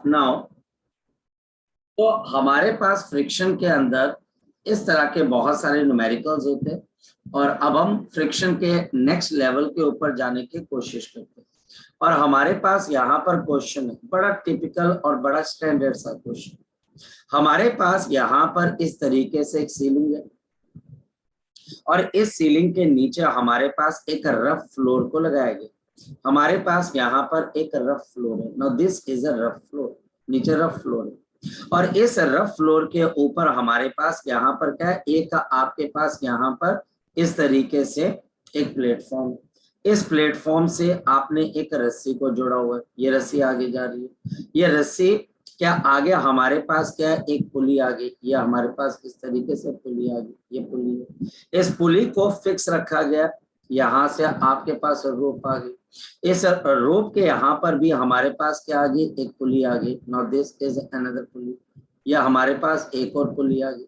Now तो हमारे पास friction के अंदर इस तरह के बहुत सारे न्यूमेरिकल्स होते हैं और अब हम फ्रिक्शन के नेक्स्ट लेवल के ऊपर जाने की कोशिश करते हैं। और हमारे पास यहाँ पर क्वेश्चन है, बड़ा टिपिकल और बड़ा स्टैंडर्ड सा क्वेश्चन। हमारे पास यहाँ पर इस तरीके से एक सीलिंग है और इस सीलिंग के नीचे हमारे पास एक रफ फ्लोर को लगाया गया। हमारे पास यहाँ पर एक रफ फ्लोर है। Now this is a rough floor, नीचे रफ फ्लोर है और इस रफ फ्लोर के ऊपर हमारे पास यहाँ पर क्या है, एक आपके पास यहाँ पर इस तरीके से एक प्लेटफॉर्म। इस प्लेटफॉर्म से आपने एक रस्सी को जोड़ा हुआ है, ये रस्सी आगे जा रही है। ये रस्सी क्या आगे हमारे पास क्या है, एक पुली आ गई, ये हमारे पास इस तरीके से पुली आ गई, ये पुली है। इस पुली को फिक्स रखा गया, यहाँ से आपके पास रोप आ गई। इस रोप के यहाँ पर भी हमारे पास क्या आ गई, एक पुली आ गई। नाउ दिस इज अनदर पुली, या हमारे पास एक और पुली आ गई,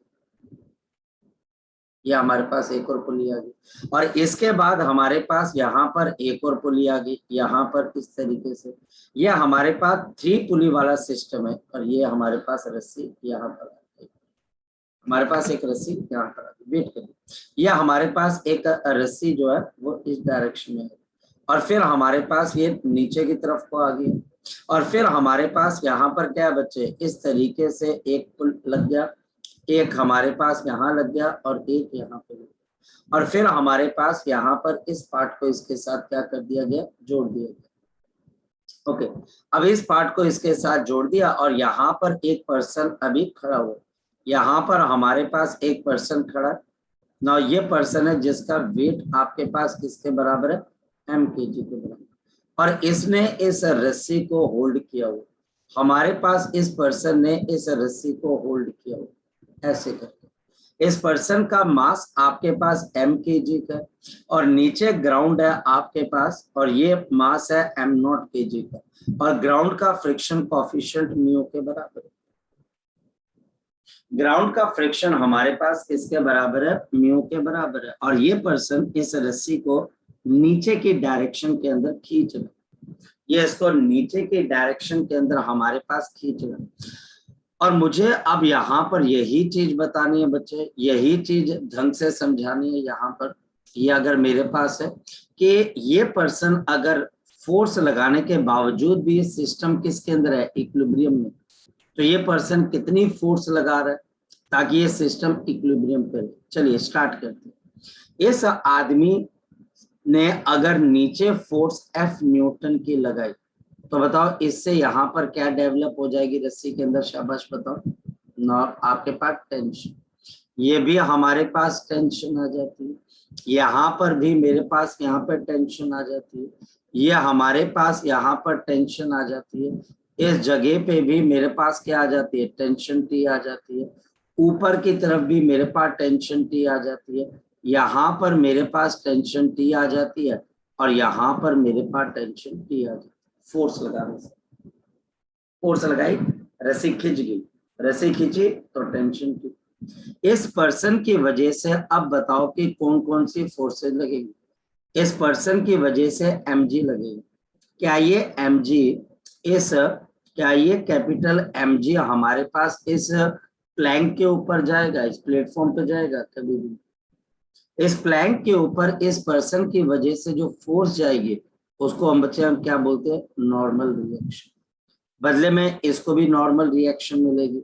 या हमारे पास एक और पुली आ गई। और इसके बाद हमारे पास यहाँ पर एक और पुली आ गई, यहाँ पर इस तरीके से। ये हमारे पास 3 पुली वाला सिस्टम है और ये हमारे पास रस्सी यहाँ पर आ गई। हमारे पास एक रस्सी यहाँ पर आ गई, वेट करिए। ये हमारे पास एक रस्सी जो है वो इस डायरेक्शन में है और फिर हमारे पास ये नीचे की तरफ को आ गई और फिर हमारे पास यहाँ पर क्या है बच्चे, इस तरीके से एक पुल लग गया, एक हमारे पास यहाँ लग गया और एक यहाँ पे लग गया और फिर हमारे पास यहाँ पर इस पार्ट को इसके साथ क्या कर दिया गया, जोड़ दिया गया। ओके, अब इस पार्ट को इसके साथ जोड़ दिया और यहाँ पर एक पर्सन अभी खड़ा हुआ। यहाँ पर हमारे पास एक पर्सन खड़ा है। ना ये पर्सन है जिसका वेट आपके पास किसके बराबर है, mkg के बराबर, और इसने इस रस्सी को होल्ड किया हुआ। हमारे पास इस पर्सन ने इस रस्सी को होल्ड किया हुआ ऐसे करके। इस पर्सन का मास आपके पास mkg का और नीचे ग्राउंड है आपके पास और ये मास है m0 kg का और ग्राउंड का फ्रिक्शन कोएफिशिएंट म्यू के बराबर है। ग्राउंड का फ्रिक्शन हमारे पास किसके बराबर है, म्यू के बराबर है। और ये पर्सन इस रस्सी को नीचे की डायरेक्शन के अंदर खींच रहा है, ये इसको नीचे की डायरेक्शन के अंदर हमारे पास खींच रहा है। और मुझे अब यहाँ पर यही चीज बतानी है बच्चे, यही चीज ढंग से समझानी है यहाँ पर। ये अगर मेरे पास है कि ये पर्सन अगर फोर्स लगाने के बावजूद भी सिस्टम किसके अंदर है, इक्विलिब्रियम में, तो ये पर्सन कितनी फोर्स लगा रहा है ताकि ये सिस्टम इक्विलिब्रियम पे। चलिए स्टार्ट करते हैं। इस आदमी ने अगर नीचे फोर्स F न्यूटन की लगाई तो बताओ इससे यहाँ पर क्या डेवलप हो जाएगी रस्सी के अंदर, शाबाश बताओ। आपके पास टेंशन, ये भी हमारे पास टेंशन आ जाती है, यहाँ पर भी मेरे पास यहाँ पर टेंशन आ जाती है, ये हमारे पास यहाँ पर टेंशन आ जाती है, इस जगह पे भी मेरे पास क्या आ जाती है, टेंशन T आ जाती है, ऊपर की तरफ भी मेरे पास टेंशन T आ जाती है, यहाँ पर मेरे पास टेंशन T आ जाती है और यहाँ पर मेरे पास टेंशन T आ जाती है। फोर्स लगाने से, फोर्स लगाई, रस्सी खिंच गई, रस्सी खींची तो टेंशन की। इस पर्सन की वजह से अब बताओ कि कौन कौन सी फोर्सेज लगेगी। इस पर्सन की वजह से mg लगेगी। क्या ये mg क्या ये कैपिटल mg हमारे पास इस प्लैंक के ऊपर जाएगा, इस प्लेटफॉर्म पे जाएगा? कभी भी। इस प्लैंक के ऊपर इस पर्सन की वजह से जो फोर्स जाएगी उसको हम बच्चे हम क्या बोलते हैं, नॉर्मल रिएक्शन। बदले में इसको भी नॉर्मल रिएक्शन मिलेगी।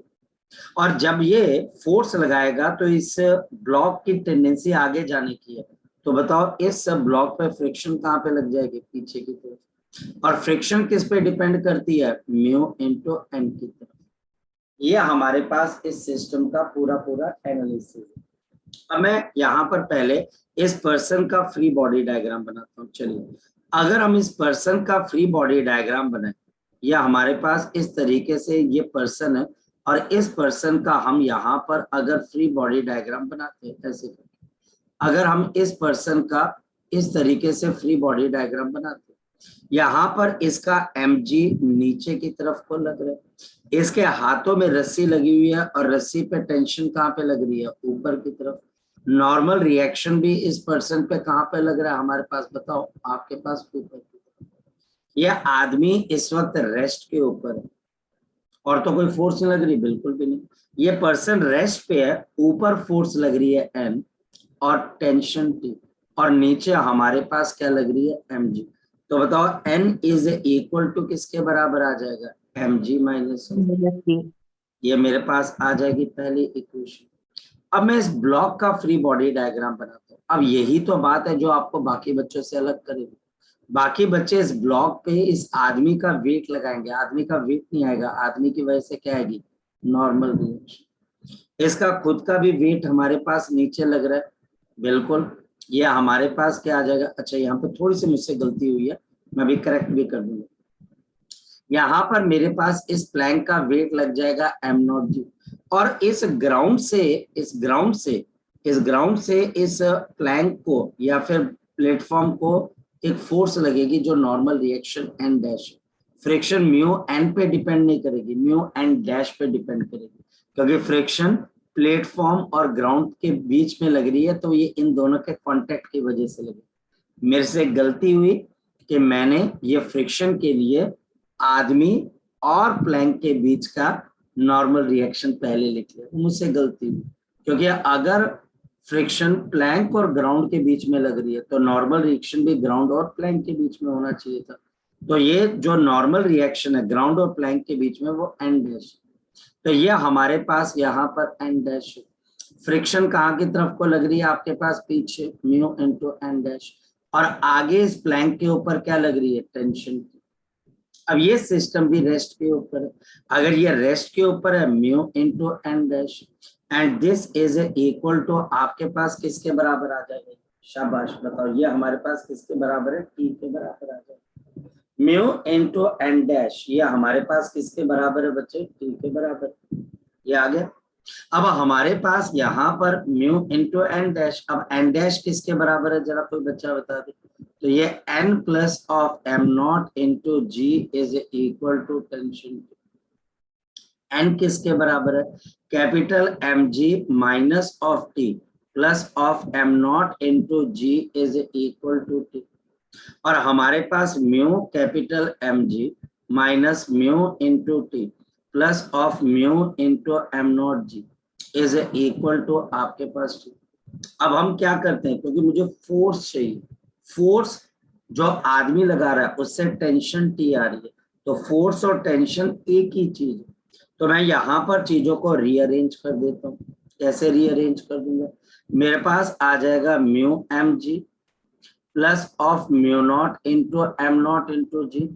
और जब ये फोर्स लगाएगा तो इस ब्लॉक की टेंडेंसी आगे जाने की है, तो बताओ इस ब्लॉक पे फ्रिक्शन कहाँ पे लग जाएगी, पीछे की तरफ। और फ्रिक्शन किस पे डिपेंड करती है, म्यू इंटू एम की तरफ। ये हमारे पास इस सिस्टम का पूरा पूरा एनालिसिस है। अब मैं यहाँ पर पहले इस पर्सन का फ्री बॉडी डायग्राम बनाता हूँ। चलिए, अगर हम इस पर्सन का फ्री बॉडी डायग्राम बनाए, या हमारे पास इस तरीके से ये पर्सन है और इस पर्सन का हम यहाँ पर अगर फ्री बॉडी डायग्राम बनाते हैं ऐसे करके, अगर हम इस पर्सन का इस तरीके से फ्री बॉडी डायग्राम बनाते हैं, यहाँ पर इसका mg नीचे की तरफ को लग रहा है, इसके हाथों में रस्सी लगी हुई है और रस्सी पे टेंशन कहाँ पे लग रही है, ऊपर की तरफ। नॉर्मल रिएक्शन भी इस पर्सन पे कहाँ पे लग रहा है हमारे पास, बताओ आपके पास ऊपर की तरफ। यह आदमी इस वक्त रेस्ट के ऊपर है, और तो कोई फोर्स नहीं लग रही, बिल्कुल भी नहीं। ये पर्सन रेस्ट पे है, ऊपर फोर्स लग रही है एन और टेंशन टी, और नीचे हमारे पास क्या लग रही है एम जी। तो बताओ एन इज इक्वल टू किसके बराबर आ जाएगा, एम जी माइनस, ये मेरे पास आ जाएगी पहली इक्वेशन। अब मैं इस ब्लॉक का फ्री बॉडी डायग्राम बनाता हूँ। अब यही तो बात है जो आपको बाकी बच्चों से अलग करेगी। बाकी बच्चे इस ब्लॉक पे इस आदमी का वेट लगाएंगे, आदमी का वेट नहीं आएगा, आदमी की वजह से क्या आएगी, नॉर्मल रिएक्शन। इसका खुद का भी वेट हमारे पास नीचे लग रहा है, बिल्कुल। ये हमारे पास क्या आ जाएगा, अच्छा यहाँ पे थोड़ी सी मुझसे गलती हुई है, मैं भी करेक्ट भी कर दूंगा। यहाँ पर मेरे पास इस प्लैंक का वेट लग जाएगा एम नॉट जी, और इस ग्राउंड से इस प्लैंक को या फिर प्लेटफॉर्म को एक फोर्स लगेगी जो normal reaction N dash. Friction mu N पे डिपेंड नहीं करेगी, म्यू एन डैश पे डिपेंड करेगी, क्योंकि फ्रिक्शन प्लेटफॉर्म और ग्राउंड के बीच में लग रही है, तो ये इन दोनों के कांटेक्ट की वजह से लगी। मेरे से गलती हुई कि मैंने ये फ्रिक्शन के लिए आदमी और प्लैंक के बीच का नॉर्मल रिएक्शन पहले लिख लिया, मुझसे गलती हुई। क्योंकि अगर फ्रिक्शन प्लैंक और ग्राउंड के बीच में लग रही है तो नॉर्मल रिएक्शन भी ग्राउंड और प्लैंक के बीच में होना चाहिए था। तो ये जो नॉर्मल रिएक्शन है ग्राउंड और प्लैंक के बीच में वो एन डैश, तो ये हमारे पास यहाँ पर एन डैश। फ्रिक्शन कहाँ की तरफ को लग रही है आपके पास, पीछे, म्यू इनटू एन डैश, और आगे इस प्लैंक के ऊपर क्या लग रही है, टेंशन। अब ये सिस्टम भी रेस्ट के ऊपर है, अगर ये रेस्ट के ऊपर है mu into N dash, and this is equal to आपके पास किसके बराबर आ जाएगा, शाबाश बताओ, ये हमारे पास किसके बराबर है, टी के बराबर आ जाएगा। म्यू इनटू एन डैश ये हमारे पास किसके बराबर है बच्चे, टी के बराबर, ये आ गया। अब हमारे पास यहाँ पर म्यू इनटू एन डैश, अब एन डैश किसके बराबर है, जरा कोई बच्चा बता दे। तो ये n plus of M not into G is equal to tension. n किसके बराबर है, capital M G minus of T plus of M not into G is equal to T, और हमारे पास mu capital M G minus mu into T plus of mu into M nought G is equal to आपके पास T. अब हम क्या करते हैं, क्योंकि मुझे फोर्स चाहिए, फोर्स जो आदमी लगा रहा है उससे टेंशन टी आ रही है, तो फोर्स और टेंशन एक ही चीज है। तो मैं यहाँ पर चीजों को रीअरेंज कर देता हूँ। कैसे रीअरेंज कर दूंगा, मेरे पास आ जाएगा mu M G plus of mu naught into M not into G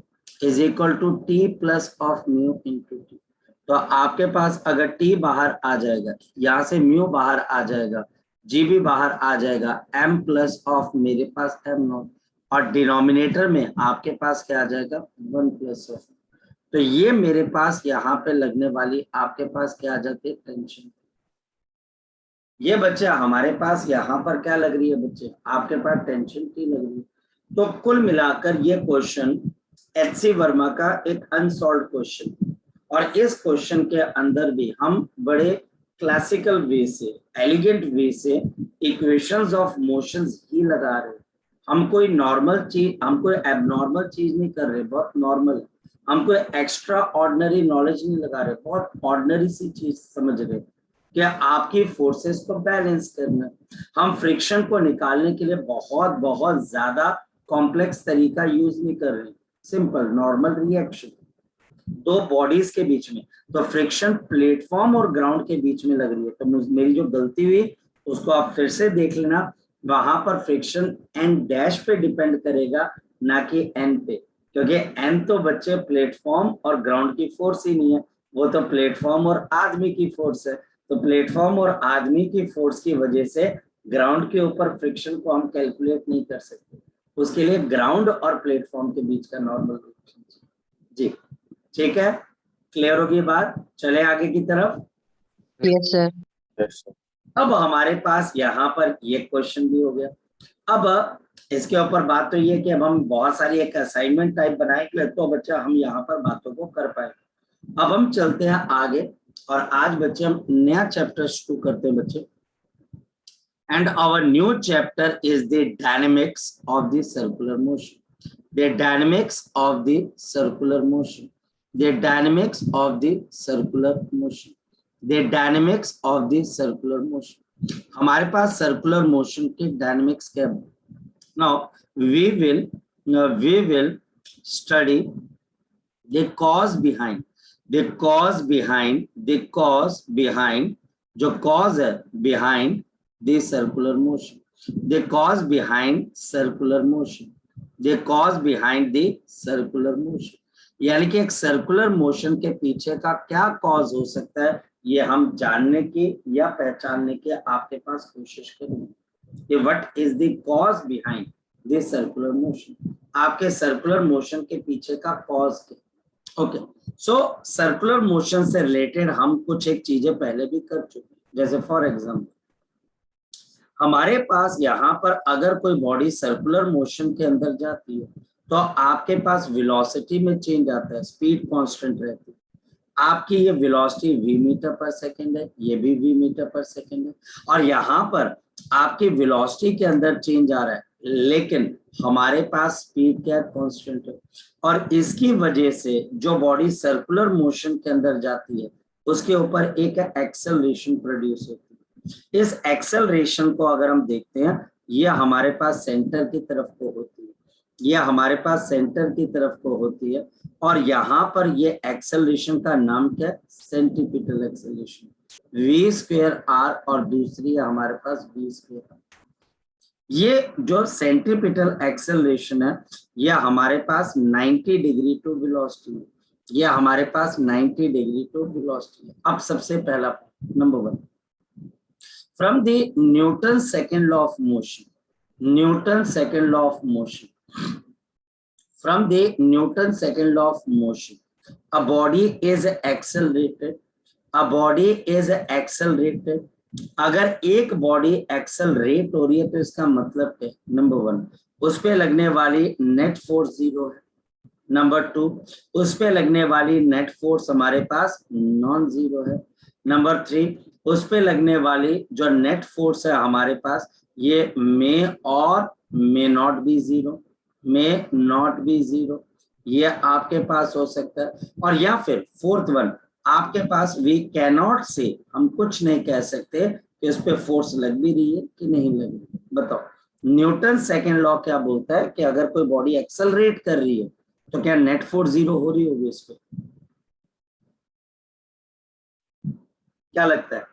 is equal to T plus of mu into T. तो आपके पास अगर टी बाहर आ जाएगा, यहाँ से म्यू बाहर आ जाएगा, जी भी बाहर आ जाएगा, m प्लस ऑफ मेरे पास m नॉट, और डिनोमिनेटर में आपके पास क्या आ जाएगा, 1 प्लस ऑफ। तो ये मेरे पास यहाँ पे लगने वाली आपके पास क्या आ जाती है, टेंशन। ये बच्चे हमारे पास यहाँ पर क्या लग रही है बच्चे, आपके पास टेंशन की लग रही है। तो कुल मिलाकर ये क्वेश्चन एच.सी. वर्मा का एक अनसॉल्व्ड क्वेश्चन, और इस क्वेश्चन के अंदर भी हम बड़े क्लासिकल वे से, एलिगेंट वे से इक्वेशंस ऑफ मोशंस ही लगा रहे हैं। हम कोई नॉर्मल चीज, हम कोई एबनॉर्मल चीज नहीं कर रहे, बहुत नॉर्मल। हम कोई एक्स्ट्रा ऑर्डिनरी नॉलेज नहीं लगा रहे, बहुत ऑर्डिनरी सी चीज समझ रहे कि आपकी फोर्सेस को बैलेंस करना। हम फ्रिक्शन को निकालने के लिए बहुत बहुत ज्यादा कॉम्प्लेक्स तरीका यूज नहीं कर रहे, सिंपल नॉर्मल रिएक्शन दो बॉडीज के बीच में। तो फ्रिक्शन प्लेटफॉर्म और ग्राउंड के बीच में लग रही है, तो मेरी जो गलती हुई उसको आप फिर से देख लेना। वहां पर फ्रिक्शन एन डैश पे डिपेंड करेगा, ना कि एन पे, क्योंकि एन तो बच्चे प्लेटफॉर्म और ग्राउंड की फोर्स ही नहीं है, वो तो प्लेटफॉर्म और आदमी की फोर्स है। तो प्लेटफॉर्म और आदमी की फोर्स की वजह से ग्राउंड के ऊपर फ्रिक्शन को हम कैलकुलेट नहीं कर सकते, उसके लिए ग्राउंड और प्लेटफॉर्म के बीच का नॉर्मल रिएक्शन। जी ठीक है, क्लियर होगी बात, चले आगे की तरफ। Yes sir. अब हमारे पास यहाँ पर ये क्वेश्चन भी हो गया। अब इसके ऊपर बात तो ये कि अब हम बहुत सारी एक असाइनमेंट टाइप बनाएंगे तो बच्चा हम यहाँ पर बातों को कर पाए। अब हम चलते हैं आगे, और आज बच्चे हम नया चैप्टर शुरू करते हैं बच्चे, and our new chapter is the dynamics of the circular motion, the dynamics of the circular motion. the dynamics of the circular motion, the dynamics of the circular motion. हमारे पास circular motion के dynamics क्या है? Now we will study the cause behind जो cause है behind the circular motion, the cause behind circular motion, the cause behind the circular motion. यानी कि एक circular motion के पीछे का क्या कॉज हो सकता है, ये हम जानने की या पहचानने की आपके पास कोशिश करेंगे कि what is the cause behind the circular motion, आपके सर्कुलर मोशन के पीछे का कॉज क्या. ओके, सो सर्कुलर मोशन से रिलेटेड हम कुछ एक चीजें पहले भी कर चुके हैं. जैसे फॉर एग्जाम्पल हमारे पास यहाँ पर अगर कोई बॉडी सर्कुलर मोशन के अंदर जाती है तो आपके पास वेलोसिटी में चेंज आता है, स्पीड कांस्टेंट रहती है. आपकी ये velocity v metre per second है, ये भी v मीटर पर सेकंड है, और यहाँ पर आपकी वेलोसिटी के अंदर चेंज आ रहा है, लेकिन हमारे पास स्पीड क्या कांस्टेंट है. और इसकी वजह से जो बॉडी सर्कुलर मोशन के अंदर जाती है उसके ऊपर एक एक्सेलरेशन प्रोड्यूस होती है. इस एक्सेलरेशन को अगर हम देखते हैं, ये हमारे पास सेंटर की तरफ को होती है, ये हमारे पास सेंटर की तरफ को होती है, और यहाँ पर ये एक्सेलरेशन का नाम क्या है, centripetal acceleration, v square r, और दूसरी है हमारे पास v स्क्वायर r. ये जो सेंट्रीपिटल एक्सेलरेशन है ये हमारे पास 90 डिग्री टू वेलोसिटी है, ये हमारे पास 90 डिग्री टू वेलोसिटी है. अब सबसे पहला number 1, from the Newton second law of motion, Newton second law of motion, from the Newton's second law of motion, a body is accelerated, a body is accelerated. अगर एक body accelerate हो रही है तो इसका मतलब क्या है, नंबर 1 उस पे लगने वाली नेट फोर्स 0 है, नंबर 2 उस पे लगने वाली नेट फोर्स हमारे पास नॉन जीरो है, नंबर 3 उस पे लगने वाली जो नेट फोर्स है हमारे पास ये मे और मे नॉट बी जीरो, में नॉट बी जीरो, ये आपके पास हो सकता है. और या फिर फोर्थ वन आपके पास वी कैनॉट से, हम कुछ नहीं कह सकते कि इस पे फोर्स लग भी रही है कि नहीं लग रही. बताओ न्यूटन सेकंड लॉ क्या बोलता है कि अगर कोई बॉडी एक्सेलरेट कर रही है तो क्या नेट फोर्स जीरो हो रही होगी इस पे, क्या लगता है?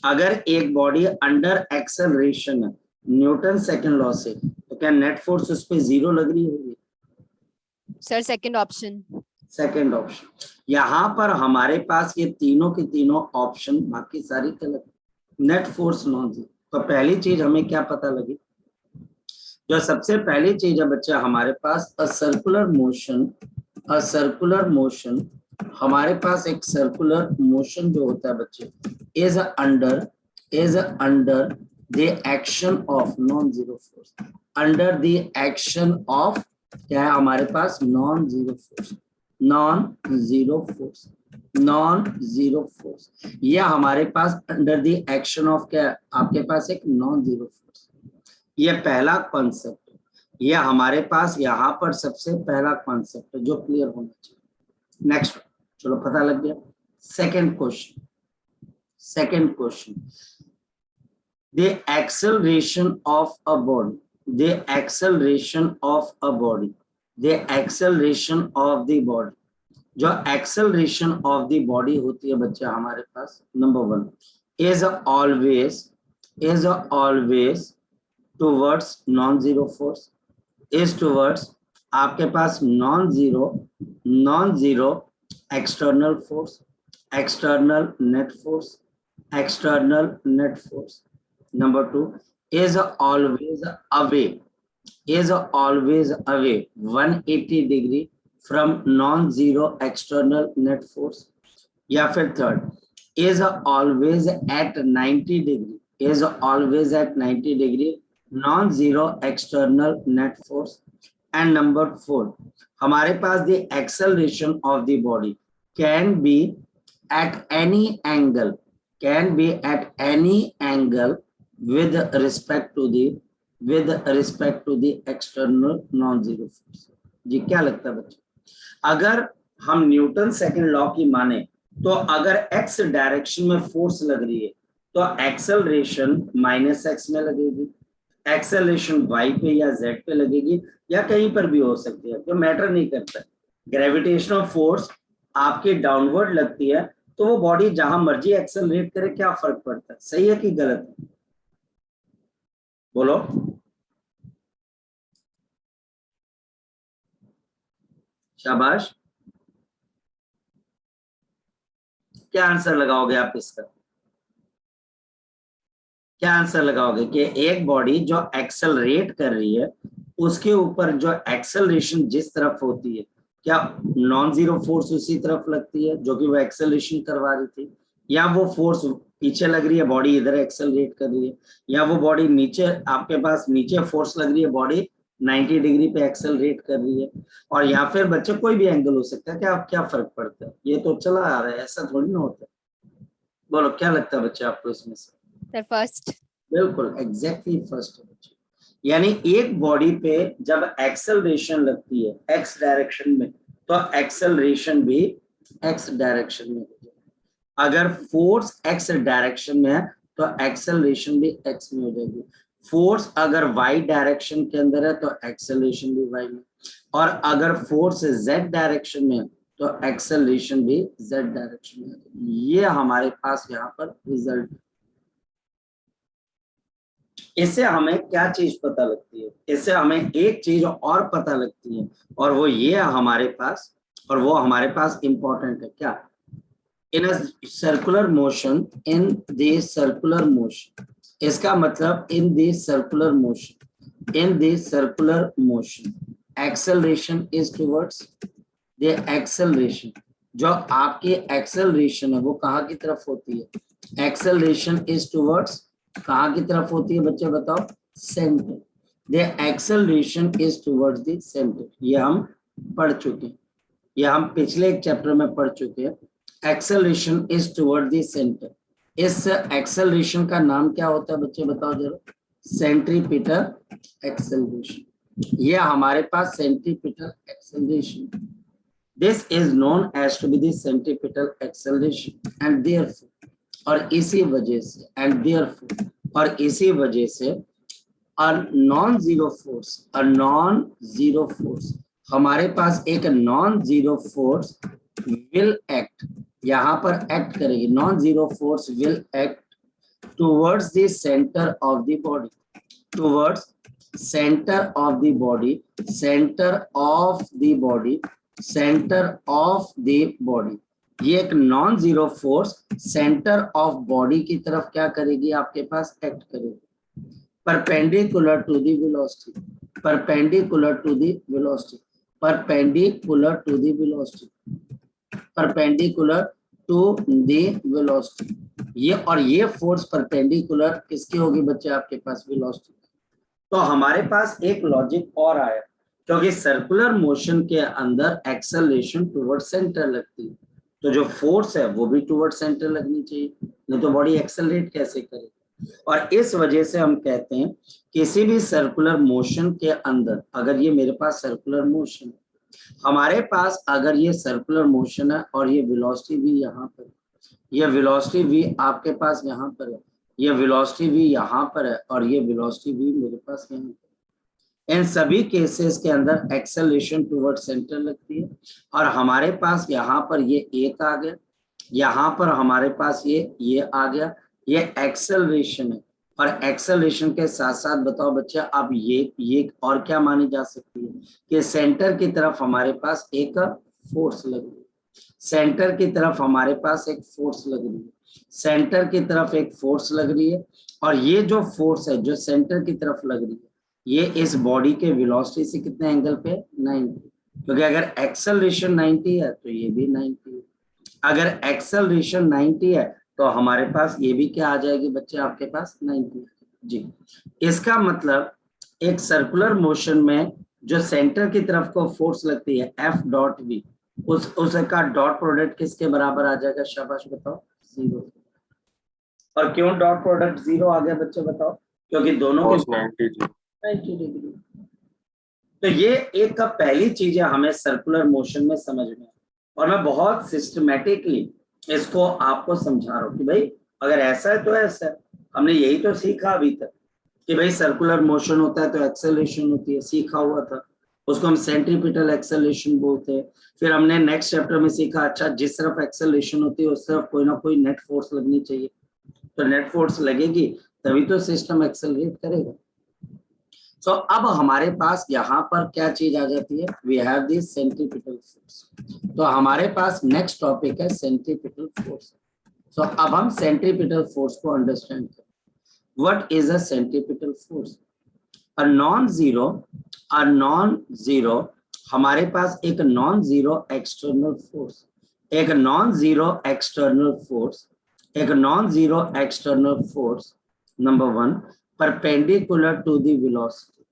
अगर एक बॉडी अंडर एक्सेलरेशन है न्यूटन सेकंड लॉ से तो क्या नेट फोर्स उस पे जीरो लग रही होगी? Sir second option. Second option. यहाँ पर हमारे पास ये तीनों के तीनों ऑप्शन बाकी सारी गलत, नेट फोर्स नॉन जीरो. तो पहली चीज हमें क्या पता लगी, जो सबसे पहली चीज है बच्चा हमारे पास a circular motion, a circular motion, हमारे पास एक सर्कुलर मोशन जो होता है बच्चे is under the action of non zero force, under the action of क्या है हमारे पास non zero force, non zero force, non zero force. ये हमारे पास अंडर द एक्शन ऑफ क्या है, आपके पास एक नॉन जीरो फोर्स. ये पहला कॉन्सेप्ट है, ये हमारे पास यहाँ पर सबसे पहला कॉन्सेप्ट है जो क्लियर होना चाहिए. नेक्स्ट चलो पता लग गया. Second question, second question, the acceleration of a body, the acceleration of a body, the acceleration of the body, जो acceleration of the body होती है बच्चे हमारे पास number 1 is always towards non zero force, is towards आपके पास non zero external force, external net force, external net force. Number 2 is always away, is always away 180 degree from non-zero external net force. या फिर third is always at 90 degree, is always at 90 degree non-zero external net force. And number 4 हमारे पास the acceleration of the body can be at any angle, can be at any angle with respect to the external non-zero force. जी क्या लगता है बच्चे, अगर हम Newton second law की माने तो अगर एक्स डायरेक्शन में फोर्स लग रही है तो एक्सेलरेशन माइनस एक्स में लगेगी, एक्सेलरेशन वाई पे या जेड पे लगेगी या कहीं पर भी हो सकती है, तो मैटर नहीं करता। ग्रेविटेशनल फोर्स आपकी डाउनवर्ड लगती है तो वो बॉडी जहां मर्जी एक्सेलरेट करे, क्या फर्क पड़ता है, सही है कि गलत है? बोलो। शाबाश। क्या आंसर लगाओगे आप इसका? क्या आंसर लगाओगे कि एक बॉडी जो एक्सेलरेट कर रही है उसके ऊपर जो एक्सेलरेशन जिस तरफ होती है, क्या नॉन जीरो फोर्स उसी तरफ लगती है जो कि वो एक्सेलरेशन करवा रही थी, या वो फोर्स पीछे लग रही है, बॉडी इधर एक्सेलरेट कर रही है, या वो बॉडी नीचे, आपके पास नीचे फोर्स लग रही है, बॉडी 90 डिग्री पे एक्सेलरेट कर रही है, और या फिर बच्चे कोई भी एंगल हो सकता है, क्या फर्क पड़ता है? ये तो चला आ रहा है, ऐसा थोड़ी ना होता है। बोलो क्या लगता है बच्चे आपको इसमें से? Sir, first. बिल्कुल एग्जैक्टली फर्स्ट। यानी एक बॉडी पे जब एक्सेलरेशन लगती है एक्स डायरेक्शन में तो एक्सेलरेशन भी एक्स डायरेक्शन में हो जाएगी। अगर फोर्स एक्स डायरेक्शन में है तो एक्सेलरेशन भी एक्स में हो जाएगी। फोर्स अगर वाई डायरेक्शन के अंदर है तो एक्सेलरेशन भी वाई में, और अगर फोर्स जेड डायरेक्शन में है तो एक्सेलरेशन भी जेड डायरेक्शन में। ये हमारे पास यहाँ पर रिजल्ट। इससे हमें क्या चीज पता लगती है? इससे हमें एक चीज और पता लगती है, और वो ये हमारे पास, और वो हमारे पास इंपॉर्टेंट है। क्या? In circular motion, in the circular motion, इसका मतलब in the circular motion, in the circular motion acceleration is towards the acceleration. जो आपकी एक्सेलरेशन है वो कहाँ की तरफ होती है? एक्सेलरेशन इज टुवर्ड्स कहाँ की तरफ होती है बच्चे बताओ? Centre. The acceleration is towards the centre. ये हम पढ़ चुके हैं, ये हम पिछले एक चैप्टर में पढ़ चुके हैं। Acceleration is toward the centre. इस एक्सेलरेशन का नाम क्या होता है बच्चे बताओ जरा? Centripetal acceleration. ये हमारे पास centripetal acceleration, this is known as to be the centripetal acceleration, and therefore और इसी वजह से and therefore और इसी वजह से a non-zero force, a non-zero force, हमारे पास एक non-zero force will act, यहाँ पर act करेगी, non-zero force will act towards the center of the body, towards center of the body, center of the body, centre of the body. ये एक non zero force centre of body की तरफ क्या करेगी? आपके पास एक्ट करेगी perpendicular to the velocity, perpendicular to the velocity, perpendicular to the velocity, perpendicular to the velocity. ये और ये फोर्स परपेंडिकुलर किसकी होगी बच्चे? आपके पास वेलोसिटी। तो हमारे पास एक लॉजिक और आया, क्योंकि सर्कुलर मोशन के अंदर एक्सेलरेशन टुवर्ड सेंटर लगती है, तो जो फोर्स है वो भी टुवर्ड सेंटर लगनी चाहिए, नहीं तो बॉडी एक्सेलरेट कैसे करेगी? और इस वजह से हम कहते हैं किसी भी सर्कुलर मोशन के अंदर, अगर ये मेरे पास सर्कुलर मोशन है, हमारे पास अगर ये सर्कुलर मोशन है और ये वेलोसिटी भी यहाँ पर, ये वेलोसिटी भी आपके पास यहाँ पर है, ये वेलोसिटी भी यहाँ पर है, और ये वेलोसिटी भी मेरे पास यहाँ पर, इन सभी केसेस के अंदर एक्सेलरेशन टुवर्ड सेंटर लगती है। और हमारे पास यहाँ पर ये एक आ गया, यहाँ पर हमारे पास ये आ गया, ये एक्सेलरेशन है। और एक्सेलरेशन के साथ साथ बताओ बच्चे, अब ये और क्या मानी जा सकती है कि सेंटर की तरफ हमारे पास एक फोर्स लग रही है, सेंटर की तरफ हमारे पास एक फोर्स लग रही है, सेंटर की तरफ एक फोर्स लग रही है, और ये जो फोर्स है जो सेंटर की तरफ लग रही है ये इस बॉडी के वेलोसिटी से कितने एंगल पे? 90। क्योंकि अगर एक्सेलरेशन 90 है तो ये भी 90 है, अगर एक्सेलरेशन 90 है तो हमारे पास ये भी क्या आ जाएगी बच्चे? आपके पास 90 जी। इसका मतलब एक सर्कुलर मोशन में जो सेंटर की तरफ को फोर्स लगती है एफ डॉट वी, उसका डॉट प्रोडक्ट किसके बराबर आ जाएगा? शाबाश बताओ, 0। और क्यों डॉट प्रोडक्ट 0 आ गया बच्चे बताओ? क्योंकि दोनों के 90 डिग्री। तो ये एक का पहली चीज है हमें सर्कुलर मोशन में समझ में, और मैं बहुत सिस्टमेटिकली इसको आपको समझा रहा हूँ कि भाई अगर ऐसा है तो ऐसा है। हमने यही तो सीखा अभी तक कि भाई सर्कुलर मोशन होता है तो एक्सेलरेशन होती है, सीखा हुआ था, उसको हम सेंट्रीपिटल एक्सेलरेशन बोलते हैं। फिर हमने नेक्स्ट चैप्टर में सीखा अच्छा जिस तरफ एक्सेलरेशन होती है उस तरफ कोई ना कोई नेट फोर्स लगनी चाहिए, तो नेट फोर्स लगेगी तभी तो सिस्टम एक्सेलरेट करेगा। सो अब हमारे पास यहाँ पर क्या चीज आ जाती है, we have this centripetal force. तो हमारे पास नेक्स्ट टॉपिक है सेंट्रीपिटल फोर्स। सो अब हम सेंट्रीपिटल फोर्स को अंडरस्टैंड करें। What is a centripetal force? A non zero हमारे पास एक नॉन जीरो एक्सटर्नल फोर्स, एक नॉन जीरो एक्सटर्नल फोर्स, एक non zero external force number one perpendicular to the velocity,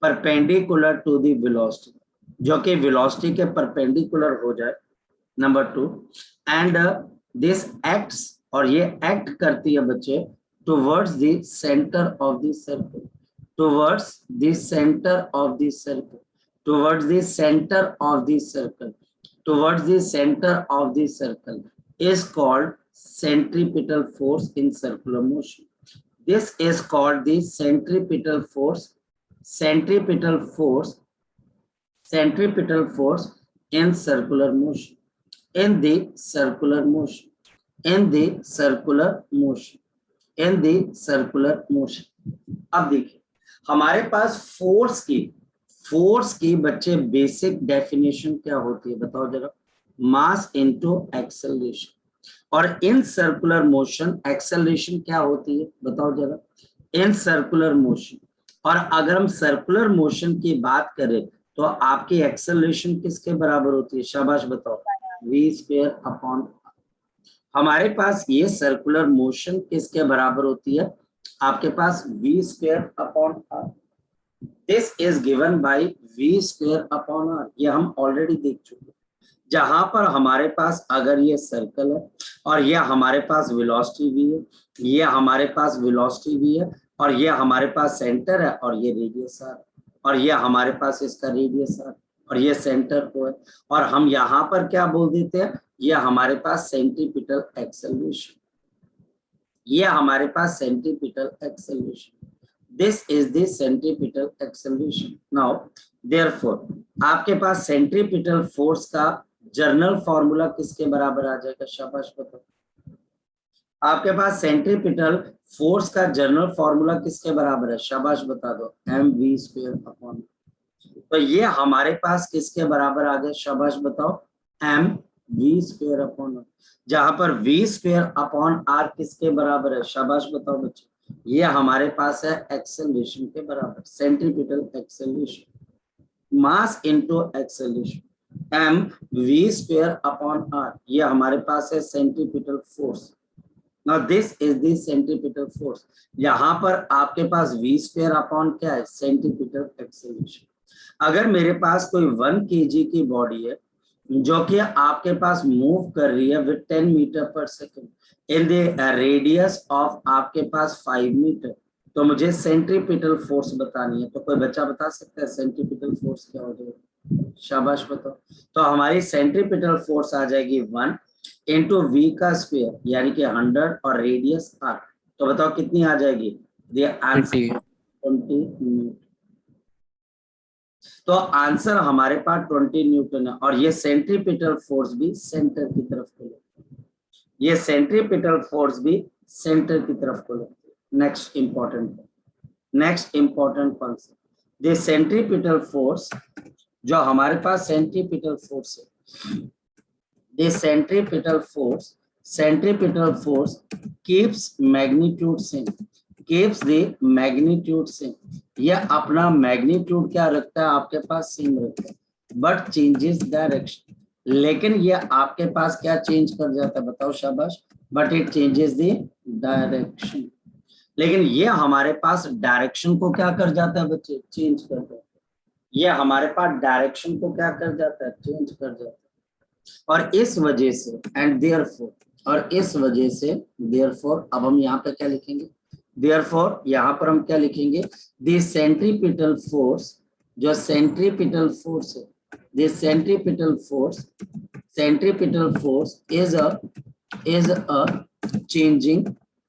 perpendicular to the velocity, जो कि velocity के perpendicular हो जाए। Number two and this acts, और ये एक्ट करती है बच्चे towards the centre of the circle, towards the center of the circle, towards the center of the circle, towards the center of the circle is called centripetal force in circular motion. This is called the centripetal force, centripetal force, centripetal force in circular motion, in the circular motion, in the circular motion, in the circular motion. अब देखिए हमारे पास force की बच्चे basic definition क्या होती है बताओ जरा, मास इनटू एक्सेलरेशन। और इन सर्कुलर मोशन एक्सेलरेशन क्या होती है बताओ जरा, इन सर्कुलर मोशन। और अगर हम सर्कुलर मोशन की बात करें तो आपकी एक्सेलरेशन किसके बराबर होती है, शाबाश बताओ, v स्क्वायर अपॉन। हमारे पास ये सर्कुलर मोशन किसके बराबर होती है, आपके पास v square upon r। This is given by v square upon r, ये हम ऑलरेडी देख चुके। जहां पर हमारे पास अगर ये सर्कल है और ये हमारे पास वेलोसिटी भी है, ये हमारे पास वेलोसिटी भी है, और ये हमारे पास सेंटर है और ये रेडियस r, और ये हमारे पास इसका रेडियस r, और ये सेंटर को है, और हम यहाँ पर क्या बोल देते हैं, ये हमारे पास सेंट्रीपिटल एक्सेलरेशन, ये हमारे पास centripetal acceleration. This is the centripetal acceleration. Now therefore आपके पास सेंट्रीपिटल फोर्स का जर्नल फॉर्मूला किसके बराबर आ जाएगा, शाबाश बताओ। आपके पास सेंट्रीपिटल फोर्स का जर्नल फॉर्मूला किसके बराबर है, शाबाश बता दो, mv स्क्वायर अपॉन। तो ये हमारे पास किसके बराबर आ गया, शाबाश बताओ, mv स्क्वायर अपॉन। जहां पर v स्क्वायर अपॉन r किसके बराबर है, शाबाश बताओ बच्चों, ये हमारे पास है एक्सेलरेशन के बराबर, सेंट्रीपिटल एक्सेलरेशन। मास into acceleration mv square upon r, ये हमारे पास है centripetal force. Now this is the centripetal force. यहाँ पर आपके पास v स्क्वायर अपॉन क्या है, सेंट्रीपिटल एक्सेलरेशन। अगर मेरे पास कोई 1 kg की बॉडी है जो कि आपके पास मूव कर रही है विद 10 मीटर पर second in the radius of आपके पास 5 मीटर, तो मुझे सेंट्रीपिटल फोर्स बतानी है। तो कोई बच्चा बता सकता है सेंट्रीपिटल फोर्स क्या हो जाएगा, शाबाश बताओ। तो हमारी सेंट्रीपिटल फोर्स आ जाएगी 1 इंटू वी का स्क्वायर यानी कि 100 और रेडियस r, तो बताओ कितनी आ जाएगी, आंसर 20 तो आंसर हमारे पास 20 न्यूटन है। और ये सेंट्रीपिटल फोर्स भी सेंटर की तरफ को लगती है, ये सेंट्रीपिटल फोर्स भी सेंटर की तरफ को लगती है। Next important concept, the centripetal force, जो हमारे पास सेंट्रीपिटल फोर्स है, the centripetal force keeps magnitude same, keeps the magnitude same, यह अपना मैग्नीट्यूड क्या रखता है, आपके पास सेम रखता है, बट चेंजेस डायरेक्शन। लेकिन ये आपके पास क्या चेंज कर जाता है बताओ, शाबाश, but it changes the direction. लेकिन ये हमारे पास डायरेक्शन को क्या कर जाता है बच्चे, चेंज कर जाता है। ये हमारे पास डायरेक्शन को क्या कर जाता है, चेंज कर जाता है। और इस वजह से एंड देयरफॉर, और इस वजह से देयरफॉर, अब हम यहाँ पे क्या लिखेंगे, देयरफॉर यहाँ पर हम क्या लिखेंगे, द सेंट्रीपिटल फोर्स, जो सेंट्रीपिटल फोर्स है, the centripetal centripetal force is a changing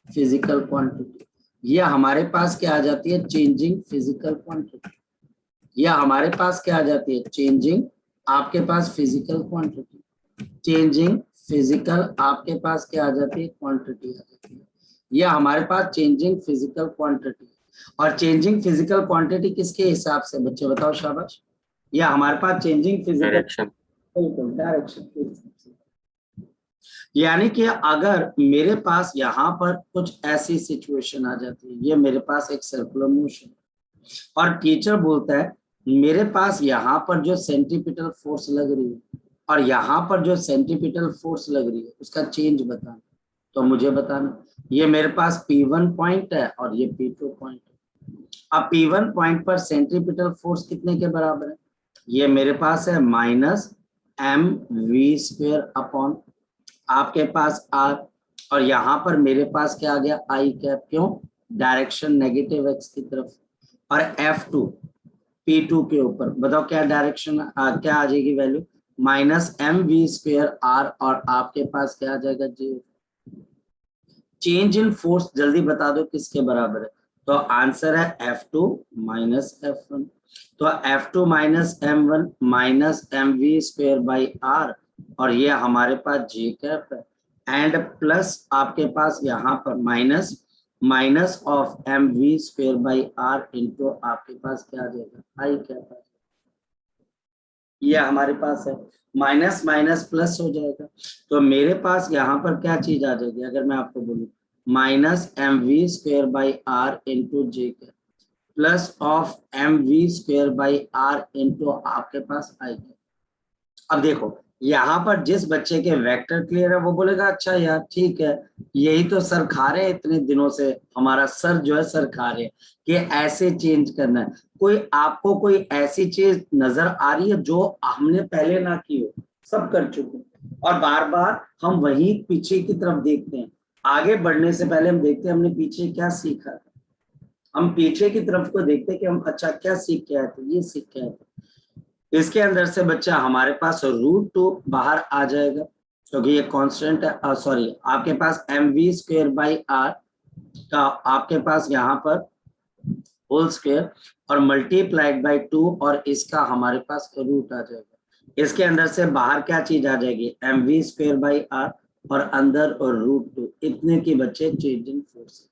physical quantity. ये हमारे पास क्या आ जाती है, चेंजिंग फिजिकल क्वांटिटी। या हमारे पास क्या आ जाती है, चेंजिंग आपके पास फिजिकल क्वांटिटी। चेंजिंग फिजिकल आपके पास क्या आ जाती है, क्वांटिटी आ जाती है। या हमारे पास चेंजिंग फिजिकल क्वांटिटी। और चेंजिंग फिजिकल क्वांटिटी किसके हिसाब से, बच्चे बताओ शाबाश। या हमारे पास चेंजिंग फिजिकल डायरेक्शन, बिल्कुल डायरेक्शन के हिसाब से। यानी कि अगर मेरे पास यहाँ पर कुछ ऐसी सिचुएशन आ जाती है, ये मेरे पास एक सर्कुलर मोशन और टीचर बोलता है मेरे पास यहाँ पर जो सेंट्रीपिटल फोर्स लग रही है और यहाँ पर जो सेंट्रीपिटल फोर्स लग रही है उसका चेंज बताना, तो मुझे बताना। ये मेरे पास P1 पॉइंट है और ये P2 पॉइंट है। अब P1 पॉइंट पर सेंट्रीपिटल फोर्स कितने के बराबर है, ये मेरे पास है -mv² अपॉन आपके पास r, और यहाँ पर मेरे पास क्या आ गया आई कैप, क्यों, डायरेक्शन नेगेटिव x की तरफ। और F2 P2 के ऊपर बताओ क्या डायरेक्शन, क्या आ जाएगी वैल्यू, -mv² r, और आपके पास क्या आ जाएगा जी। चेंज इन फोर्स जल्दी बता दो किसके बराबर है, तो आंसर है F2 - F1। तो F2 - M1 -mv² by r, और ये हमारे पास J कैप है, एंड प्लस आपके पास यहाँ पर minus of mv² by r into आपके पास क्या आ जाएगा आई कैप है। ये हमारे पास है, माइनस माइनस प्लस हो जाएगा, तो मेरे पास यहाँ पर क्या चीज आ जाएगी, अगर मैं आपको बोलूं -mv² by r into J cap plus of mv² by r into आपके पास आई कैप। अब देखो यहाँ पर जिस बच्चे के वेक्टर क्लियर है वो बोलेगा अच्छा यार ठीक है, यही तो सर खा रहे हैं इतने दिनों से, हमारा सर जो है सर खा रहे हैं कि ऐसे चेंज करना है। कोई आपको कोई ऐसी चीज नजर आ रही है जो हमने पहले ना की हो, सब कर चुके हैं और बार बार हम वही पीछे की तरफ देखते हैं। आगे बढ़ने से पहले हम देखते हैं हमने पीछे क्या सीखा, हम पीछे की तरफ को देखते हैं कि हम अच्छा क्या सीख के आए थे, ये सीख के आए थे। इसके अंदर से बच्चा हमारे पास √2 बाहर आ जाएगा क्योंकि ये कांस्टेंट है, सॉरी आपके पास mv² by r का आपके पास यहाँ पर होल स्क्वायर और मल्टीप्लाइड बाय 2 और इसका हमारे पास रूट आ जाएगा। इसके अंदर से बाहर क्या चीज आ जाएगी mv² by r और अंदर और √2, इतने के बच्चे चेंजिंग फोर्स।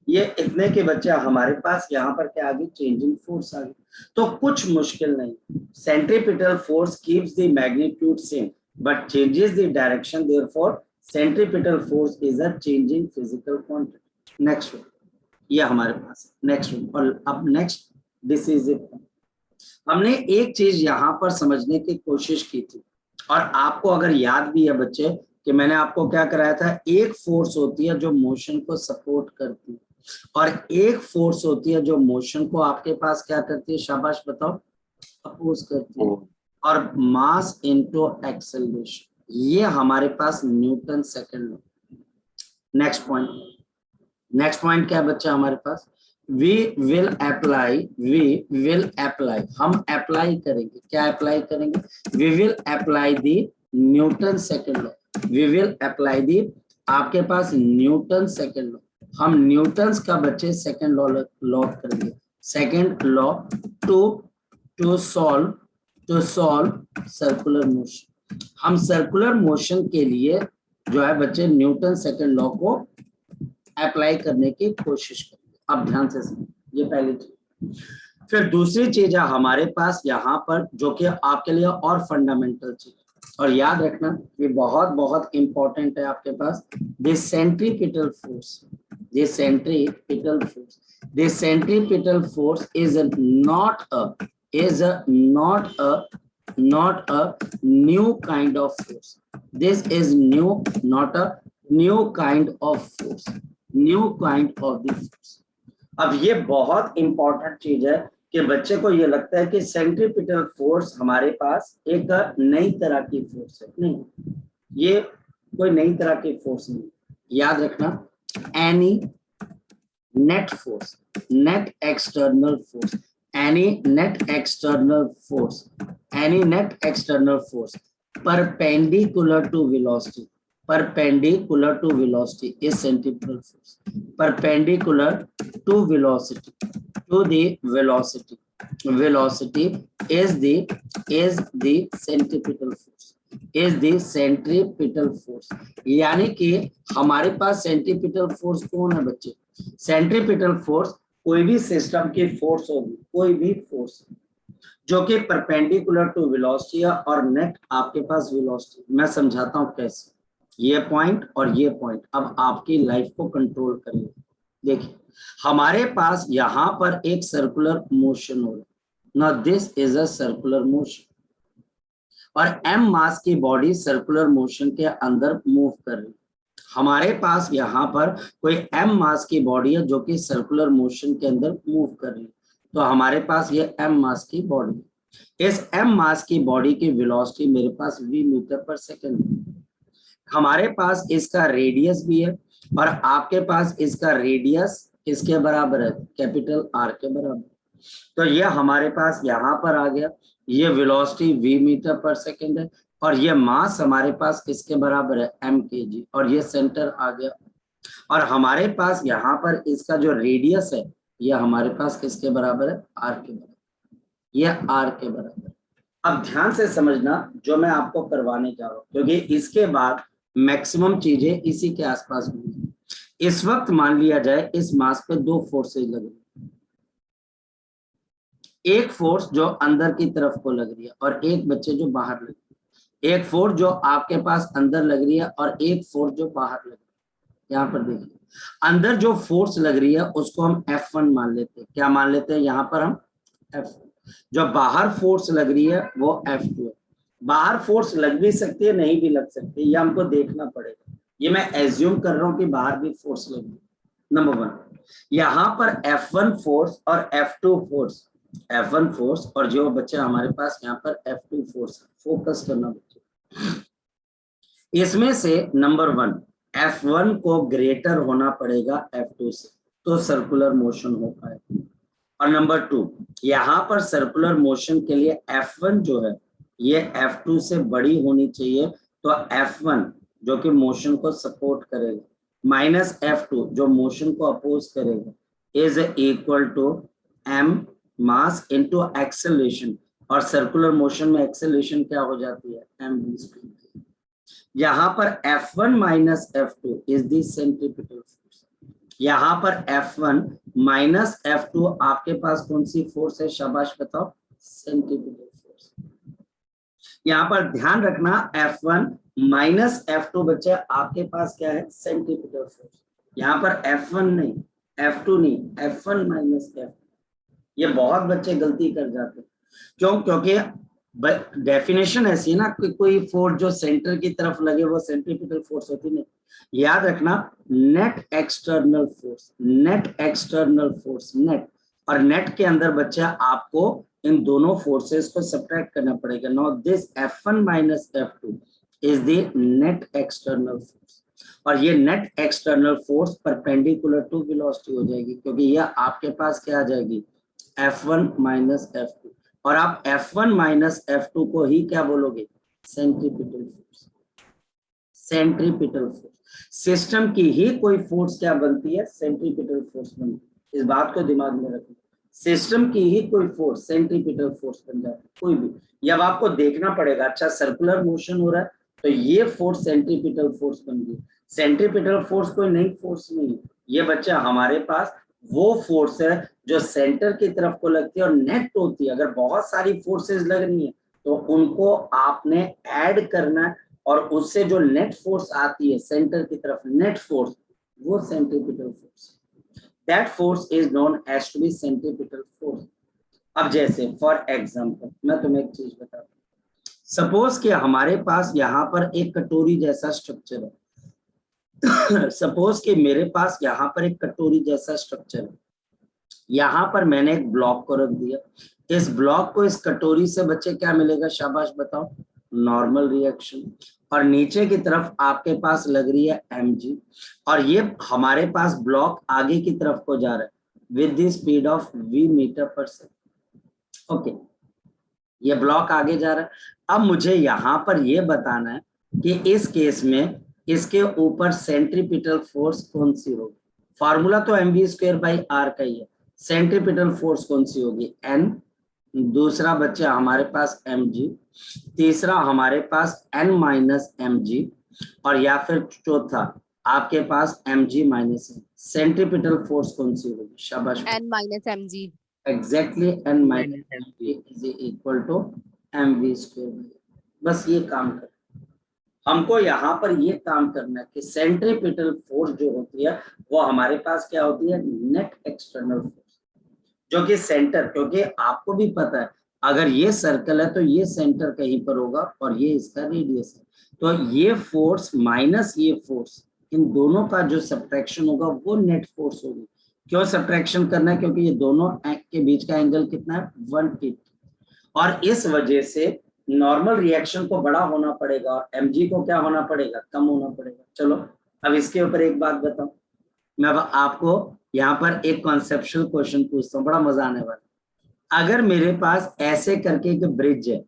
ये इतने के बच्चे हमारे पास यहाँ पर क्या आ गई, चेंजिंग फोर्स आ गई। तो कुछ मुश्किल नहीं, centripetal force keeps the magnitude same but changes the direction, therefore centripetal force is a changing physical quantity. Next one, ये हमारे पास नेक्स्ट वन। और अब नेक्स्ट दिस इज इट। हमने एक चीज यहाँ पर समझने की कोशिश की थी और आपको अगर याद भी है बच्चे कि मैंने आपको क्या कराया था, एक फोर्स होती है जो मोशन को सपोर्ट करती है और एक फोर्स होती है जो मोशन को आपके पास क्या करती है, शाबाश बताओ, अपोज करती है। और मास इनटू एक्सेलरेशन, ये हमारे पास Newton second law. Next point क्या है बच्चा हमारे पास, वी विल अप्लाई, हम अप्लाई करेंगे, क्या अप्लाई करेंगे, we will apply the Newton second law, we will apply the आपके पास न्यूटन सेकंड लॉ। हम न्यूटन का बच्चे सेकंड लॉ करेंगे, second law to solve circular motion. हम सर्कुलर मोशन के लिए जो है बच्चे न्यूटन सेकंड लॉ को अप्लाई करने की कोशिश करेंगे। अब ध्यान से सुनिए, ये पहली चीज। फिर दूसरी चीज है हमारे पास यहाँ पर जो कि आपके लिए और फंडामेंटल चीज, और याद रखना ये बहुत बहुत इंपॉर्टेंट है आपके पास, this centripetal force, this centripetal force is not a new kind of force. This is not a new kind of force, new kind of the force. अब ये बहुत इंपॉर्टेंट चीज है कि बच्चे को ये लगता है कि सेंट्रीपिटल फोर्स हमारे पास एक नई तरह की फोर्स है, नहीं, ये कोई नई तरह की फोर्स नहीं। याद रखना, any net force, net external force, any net external force perpendicular to velocity is centripetal force, perpendicular to velocity velocity is the centripetal force, यानी कि हमारे पास सेंट्रीपिटल फोर्स कौन है बच्चे? सेंट्रीपिटल फोर्स कोई भी सिस्टम की फोर्स होगी, कोई भी फोर्स जो कि परपेंडिकुलर टू वेलोसिटी है और नेट आपके पास वेलोसिटी। मैं समझाता हूं कैसे, ये पॉइंट और ये पॉइंट अब आपकी लाइफ को कंट्रोल करेंगे। देखिए हमारे पास यहाँ पर एक सर्कुलर मोशन हो रहा है, now this is a circular motion, और m मास की बॉडी सर्कुलर मोशन के अंदर मूव कर रही है। हमारे पास यहाँ पर कोई m मास की बॉडी है जो कि सर्कुलर मोशन के अंदर मूव कर रही है, तो हमारे पास ये m मास की बॉडी, इस m मास की बॉडी की वेलोसिटी मेरे पास v मीटर पर सेकंड है। हमारे पास इसका रेडियस भी है और आपके पास इसका रेडियस किसके बराबर है? कैपिटल R के बराबर। तो ये हमारे पास यहाँ पर आ गया, ये velocity v metre per second है और ये मास हमारे पास किसके बराबर है? m kg, और ये सेंटर आ गया। और हमारे पास यहाँ पर इसका जो रेडियस है ये हमारे पास किसके बराबर है? r के बराबर, ये r के बराबर। अब ध्यान से समझना जो मैं आपको करवाने जा रहा हूँ, क्योंकि इसके बाद मैक्सिमम चीजें इसी के आसपास होंगी। इस वक्त मान लिया जाए इस मास पे दो फोर्सेज लग रही, एक फोर्स जो अंदर की तरफ को लग रही है और एक बच्चे जो बाहर लग रही है। एक फोर्स जो आपके पास अंदर लग रही है और एक फोर्स जो बाहर लग रही है। यहाँ पर देखिए अंदर जो फोर्स लग रही है उसको हम F1 मान लेते हैं। क्या मान लेते हैं? यहाँ पर हम F1। जो बाहर फोर्स लग रही है वो F2 है। बाहर फोर्स लग भी सकती है, नहीं भी लग सकती, ये हमको देखना पड़ेगा। ये मैं एज्यूम कर रहा हूँ कि बाहर भी फोर्स लग रही है। नंबर 1, यहाँ पर F1 फोर्स और F2 फोर्स, F1 फोर्स और जो बच्चे हमारे पास यहाँ पर F2 फोर्स, फोकस करना बच्चे। इसमें से नंबर 1 F1 को ग्रेटर होना पड़ेगा F2 से, तो सर्कुलर मोशन हो पाएगा। और नंबर 2 यहाँ पर सर्कुलर मोशन के लिए F1 जो है ये F2 से बड़ी होनी चाहिए, तो F1 जो कि मोशन को सपोर्ट करेगा माइनस F2 जो मोशन को अपोज करेगा is equal to m mass into acceleration, और सर्कुलर मोशन में एक्सेलरेशन क्या हो जाती है? m v²। यहाँ पर F1 minus F2 is the centripetal force. यहाँ पर F1 माइनस F2 आपके पास कौन सी फोर्स है? शाबाश बताओ, सेंट्रीपिटल फोर्स। यहाँ पर ध्यान रखना F1 माइनस F2 बच्चे आपके पास क्या है? Centripetal force. यहाँ पर F1 नहीं, F2 नहीं, F1 माइनस F2। ये बहुत बच्चे गलती कर जाते हैं। क्यों? क्योंकि डेफिनेशन ऐसी है ना कि कोई फोर्स जो सेंटर की तरफ लगे वो सेंट्रीपिटल फोर्स होती नहीं। याद रखना net external force, net external force, net, और नेट के अंदर बच्चा आपको इन दोनों फोर्सेस को सब्ट्रैक्ट करना पड़ेगा। Now this F1 minus F2 is the net external force, और ये net external force perpendicular to velocity हो जाएगी, क्योंकि यह आपके पास क्या आ जाएगी? F1 माइनस F2, और आप F1 माइनस F2 को ही क्या बोलोगे? Centripetal force. Centripetal force system की ही कोई फोर्स क्या बनती है? सेंट्रीपिटल फोर्स बनती है। इस बात को दिमाग में रखना, सिस्टम की ही कोई फोर्स सेंट्रीपिटल फोर्स बन जाती है, कोई भी। ये अब आपको देखना पड़ेगा। अच्छा सर्कुलर मोशन हो रहा है तो ये फोर्स सेंट्रीपिटल फोर्स बन गई। सेंट्रीपिटल फोर्स कोई नई फोर्स नहीं है, ये बच्चा हमारे पास वो फोर्स है जो सेंटर की तरफ को लगती है और नेट होती है। अगर बहुत सारी फोर्सेस लग रही है तो उनको आपने ऐड करना है, और उससे जो नेट फोर्स आती है सेंटर की तरफ, नेट फोर्स, वो centripetal force, that force is known as to be centripetal force. अब जैसे फॉर एग्जांपल मैं तुम्हें एक चीज बताता हूँ। सपोज कि हमारे पास यहाँ पर एक कटोरी जैसा स्ट्रक्चर है। सपोज कि मेरे पास यहाँ पर एक कटोरी जैसा स्ट्रक्चर है, यहाँ पर मैंने एक ब्लॉक को रख दिया। इस ब्लॉक को इस कटोरी से बच्चे क्या मिलेगा? शाबाश बताओ, नॉर्मल रिएक्शन। और नीचे की तरफ आपके पास लग रही है mg, और ये हमारे पास ब्लॉक आगे की तरफ को जा रहा है with the speed of v metre per second. Okay, ये ब्लॉक आगे जा रहा है। अब मुझे यहाँ पर ये बताना है कि इस केस में इसके ऊपर सेंट्रीपिटल फोर्स कौन सी होगी। फॉर्मूला तो mv²/r का ही है। सेंट्रीपिटल फोर्स कौन सी होगी, n, दूसरा बच्चा हमारे पास mg, तीसरा हमारे पास n माइनस mg, और या फिर चौथा आपके पास mg minus n। Centripetal force कौन सी होगी, शाबाश। N minus mg. Exactly n minus mg is equal to mv²। बस ये काम कर, हमको यहाँ पर ये काम करना है कि सेंट्रीपिटल फोर्स जो होती है वो हमारे पास क्या होती है, नेट एक्सटर्नल फोर्स, जो कि सेंटर, क्योंकि आपको भी पता है अगर ये सर्कल है तो ये सेंटर कहीं पर होगा और ये इसका रेडियस है, तो ये फोर्स माइनस ये फोर्स, इन दोनों का जो सब्ट्रैक्शन होगा वो नेट फोर्स होगी। क्यों सब्ट्रैक्शन करना है, क्योंकि ये दोनों के बीच का एंगल कितना है, 180, और इस वजह से नॉर्मल रिएक्शन को बड़ा होना पड़ेगा और mg को क्या होना पड़ेगा, कम होना पड़ेगा। चलो अब इसके ऊपर एक बात बताऊं, मैं अब आपको यहाँ पर एक कॉन्सेप्चुअल क्वेश्चन पूछता हूँ, बड़ा मजा आने वाला। अगर मेरे पास ऐसे करके एक ब्रिज है,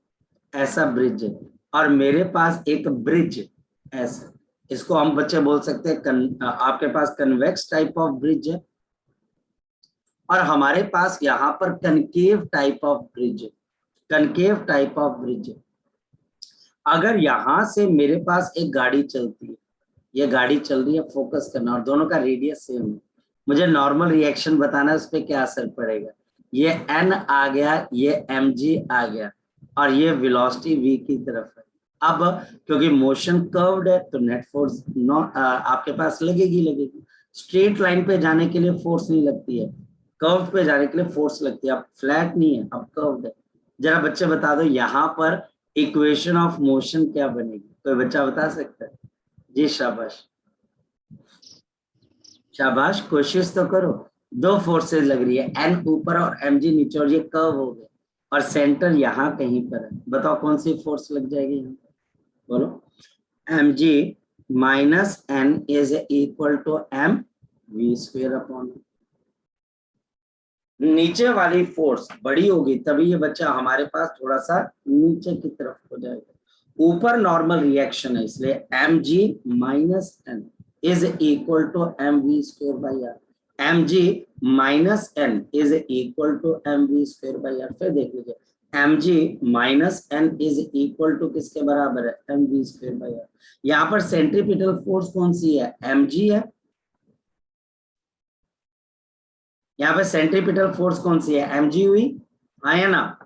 ऐसा ब्रिज है, और मेरे पास एक ब्रिज ऐसा, इसको हम बच्चे बोल सकते हैं आपके पास कन्वेक्स टाइप ऑफ ब्रिज है, और हमारे पास यहाँ पर कनकेव टाइप ऑफ ब्रिज है, कनकेव टाइप ऑफ ब्रिज है। अगर यहां से मेरे पास एक गाड़ी चलती है, ये गाड़ी चल रही है, फोकस करना, और दोनों का रेडियस सेम है, मुझे नॉर्मल रिएक्शन बताना है, उस पर क्या असर पड़ेगा। ये n आ गया, ये mg आ गया, और ये वेलोसिटी v की तरफ है। अब क्योंकि मोशन कर्व्ड है तो नेट फोर्स आपके पास लगेगी। स्ट्रेट लाइन पे जाने के लिए फोर्स नहीं लगती है, कर्व पे जाने के लिए फोर्स लगती है। अब फ्लैट नहीं है, अब कर्व्ड है। जरा बच्चे बता दो यहाँ पर इक्वेशन ऑफ मोशन क्या बनेगी, कोई बच्चा बता सकता है जी, शाबाश शाबाश, कोशिश तो करो। दो फोर्सेस लग रही है, n ऊपर और mg नीचे, और ये कर्व हो गया, और सेंटर यहाँ कहीं पर है। बताओ कौन सी फोर्स लग जाएगी यहाँ पर, बोलो। mg minus n is equal to mv²/। नीचे वाली फोर्स बड़ी होगी तभी ये बच्चा हमारे पास थोड़ा सा नीचे की तरफ हो जाएगा। ऊपर नॉर्मल रिएक्शन है, इसलिए mg minus n is equal to mv²/r। mg minus n is equal to mv²/r। फिर देख लीजिए, mg minus n is equal to किसके बराबर है, mv²/r। यहाँ पर सेंट्रीपिटल फोर्स कौन सी है, mg है। यहाँ पे सेंट्रीपिटल फोर्स कौन सी है, mg हुई, हाँ या ना।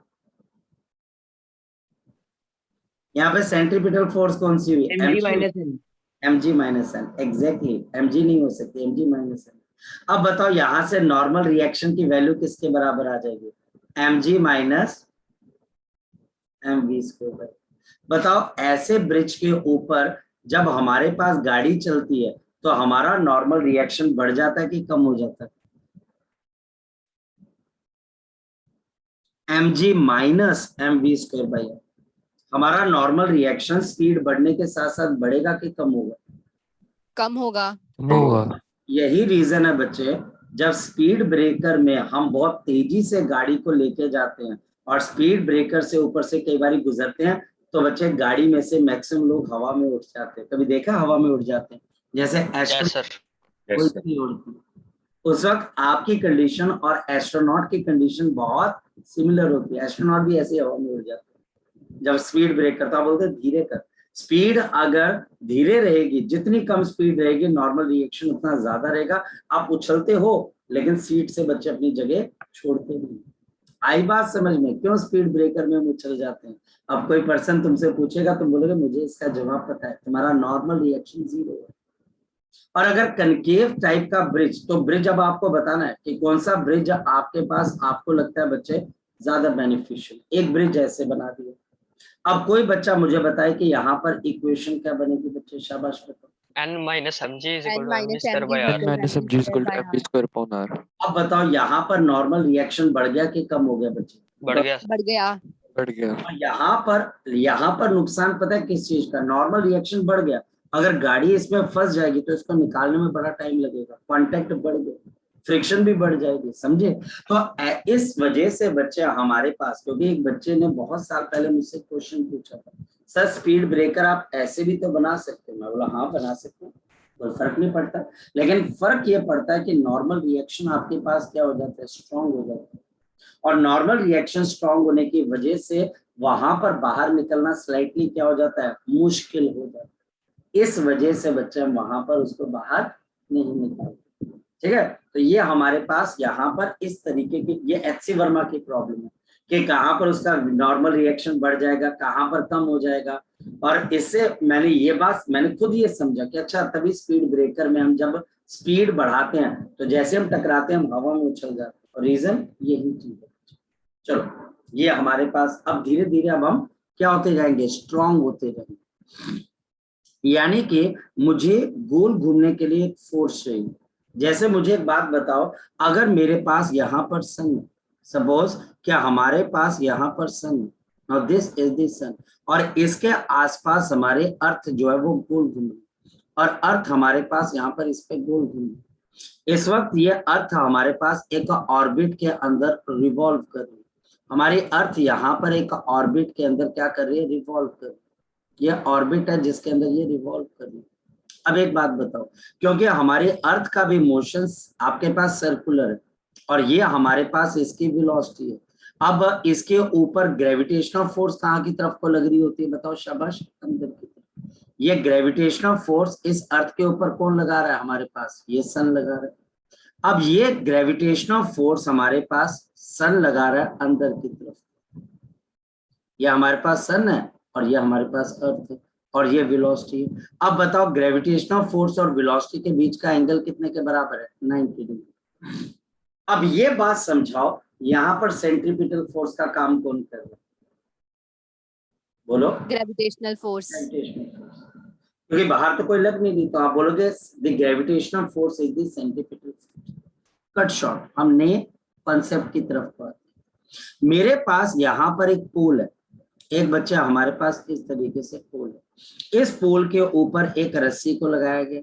यहाँ पे सेंट्रीपिटल फोर्स कौन सी हुई, mg minus n। Exactly, mg नहीं हो सकती, mg माइनस n। अब बताओ यहां से नॉर्मल रिएक्शन की वैल्यू किसके बराबर आ जाएगी, mg माइनस mv²/। बताओ ऐसे ब्रिज के ऊपर जब हमारे पास गाड़ी चलती है तो हमारा नॉर्मल रिएक्शन बढ़ जाता है कि कम हो जाता है, mg माइनस mv²/r। हमारा नॉर्मल रिएक्शन स्पीड बढ़ने के साथ साथ बढ़ेगा कि कम होगा, कम होगा। यही रीजन है बच्चे, जब स्पीड ब्रेकर में हम बहुत तेजी से गाड़ी को लेके जाते हैं और स्पीड ब्रेकर से ऊपर से कई बार गुजरते हैं, तो बच्चे गाड़ी में से मैक्सिमम लोग हवा में उड़ जाते हैं। कभी देखा हवा में उड़ जाते हैं, जैसे एस्ट्रोनॉट कोई उड़ती, उस वक्त आपकी कंडीशन और एस्ट्रोनॉट की कंडीशन बहुत सिमिलर होती है। एस्ट्रोनॉट भी ऐसे हवा में उड़ जाते हैं जब स्पीड ब्रेक करता, बोलते धीरे कर। स्पीड अगर धीरे रहेगी, जितनी कम स्पीड रहेगी नॉर्मल रिएक्शन उतना ज्यादा रहेगा। आप उछलते हो लेकिन सीट से बच्चे अपनी जगह छोड़ते नहीं। आई बात समझ में, क्यों स्पीड ब्रेकर में हम उछल जाते हैं। अब कोई पर्सन तुमसे पूछेगा, तुम बोलोगे मुझे इसका जवाब पता है, तुम्हारा नॉर्मल रिएक्शन 0 है। और अगर कनकेव टाइप का ब्रिज, तो ब्रिज अब आपको बताना है कि कौन सा ब्रिज आपके पास आपको लगता है बच्चे ज्यादा बेनिफिशियल। एक ब्रिज ऐसे बना दिया। अब कोई बच्चा मुझे बताए कि यहाँ पर इक्वेशन क्या बनेगी बच्चे, शाबाश बताओ। n minus mg is N equal to minus mv square by mg r. minus mg is equal to mv²/r. अब बताओ यहाँ पर नॉर्मल रिएक्शन बढ़ गया कि कम हो गया बच्चे, बढ़ गया बढ़ गया। बढ़ गया। और यहाँ पर नुकसान पता है किस चीज का, नॉर्मल रिएक्शन बढ़ गया, अगर गाड़ी इसमें फंस जाएगी तो इसको निकालने में बड़ा टाइम लगेगा, कांटेक्ट बढ़ गया, फ्रिक्शन भी बढ़ जाएगी, समझे। तो इस वजह से बच्चे हमारे पास, क्योंकि एक बच्चे ने बहुत साल पहले मुझसे क्वेश्चन पूछा था, सर स्पीड ब्रेकर आप ऐसे भी तो बना सकते हो। मैं बोला हाँ बना सकते हो, कोई फर्क नहीं पड़ता, लेकिन फर्क ये पड़ता है कि नॉर्मल रिएक्शन आपके पास क्या हो जाता है, स्ट्रांग हो जाता है, और नॉर्मल रिएक्शन स्ट्रांग होने की वजह से वहां पर बाहर निकलना स्लाइटली क्या हो जाता है, मुश्किल हो जाता है। इस वजह से बच्चे हम वहां पर उसको बाहर नहीं निकालते, ठीक है। तो ये हमारे पास यहाँ पर इस तरीके की, ये एच.सी. वर्मा की प्रॉब्लम है कि कहाँ पर उसका नॉर्मल रिएक्शन बढ़ जाएगा, कहाँ पर कम हो जाएगा। और इससे मैंने ये बात, मैंने खुद ये समझा कि अच्छा तभी स्पीड ब्रेकर में हम जब स्पीड बढ़ाते हैं तो जैसे हम टकराते हैं हम हवा में उछल जाते हैं, और रीजन यही चीज है। चलो ये हमारे पास अब धीरे धीरे अब हम क्या होते जाएंगे, स्ट्रांग होते जाएंगे। यानी कि मुझे गोल घूमने के लिए एक फोर्स चाहिए। जैसे मुझे एक बात बताओ, अगर मेरे पास यहाँ पर सन है, सपोज क्या हमारे पास यहाँ पर सन है, नाउ दिस इज द सन, और इसके आसपास हमारे अर्थ जो है वो गोल घूम रही है, और अर्थ हमारे पास यहाँ पर इस पे गोल घूम रही है। इस वक्त ये अर्थ हमारे पास एक ऑर्बिट के अंदर रिवॉल्व कर रही है, हमारी अर्थ यहाँ पर एक ऑर्बिट के अंदर क्या कर रही है, रिवॉल्व कर रही है। ये ऑर्बिट है जिसके अंदर ये रिवॉल्व कर रही है। अब एक बात बताओ, क्योंकि हमारे अर्थ का भी मोशंस आपके पास सर्कुलर है, और ये हमारे पास इसकी वेलोसिटी है। अब इसके ऊपर ग्रेविटेशनल फोर्स कहाँ की तरफ को लग रही होती है, बताओ शाबाश, अंदर की तरफ। ये ग्रेविटेशनल फोर्स इस अर्थ के ऊपर कौन लगा रहा है, हमारे पास ये सन लगा रहा है। अब ये ग्रेविटेशनल फोर्स हमारे पास सन लगा रहा है अंदर की तरफ, ये हमारे पास सन है और ये हमारे पास अर्थ है, और ये वेलोसिटी है। अब बताओ ग्रेविटेशनल फोर्स और वेलोसिटी के बीच का एंगल कितने के बराबर है, 90 डिग्री। अब ये बात समझाओ, यहाँ पर सेंट्रीपिटल फोर्स का काम कौन कर रहा है, बोलो। Gravitational force. ग्रेविटेशनल फोर्स, क्योंकि बाहर तो कोई लग नहीं रही, तो आप बोलोगे the gravitational force is the centripetal force. Cut short, हम नए कॉन्सेप्ट की तरफ आते हैं। मेरे पास यहाँ पर एक पोल है, एक बच्चा हमारे पास इस तरीके से पोल है, इस पोल के ऊपर एक रस्सी को लगाया गया,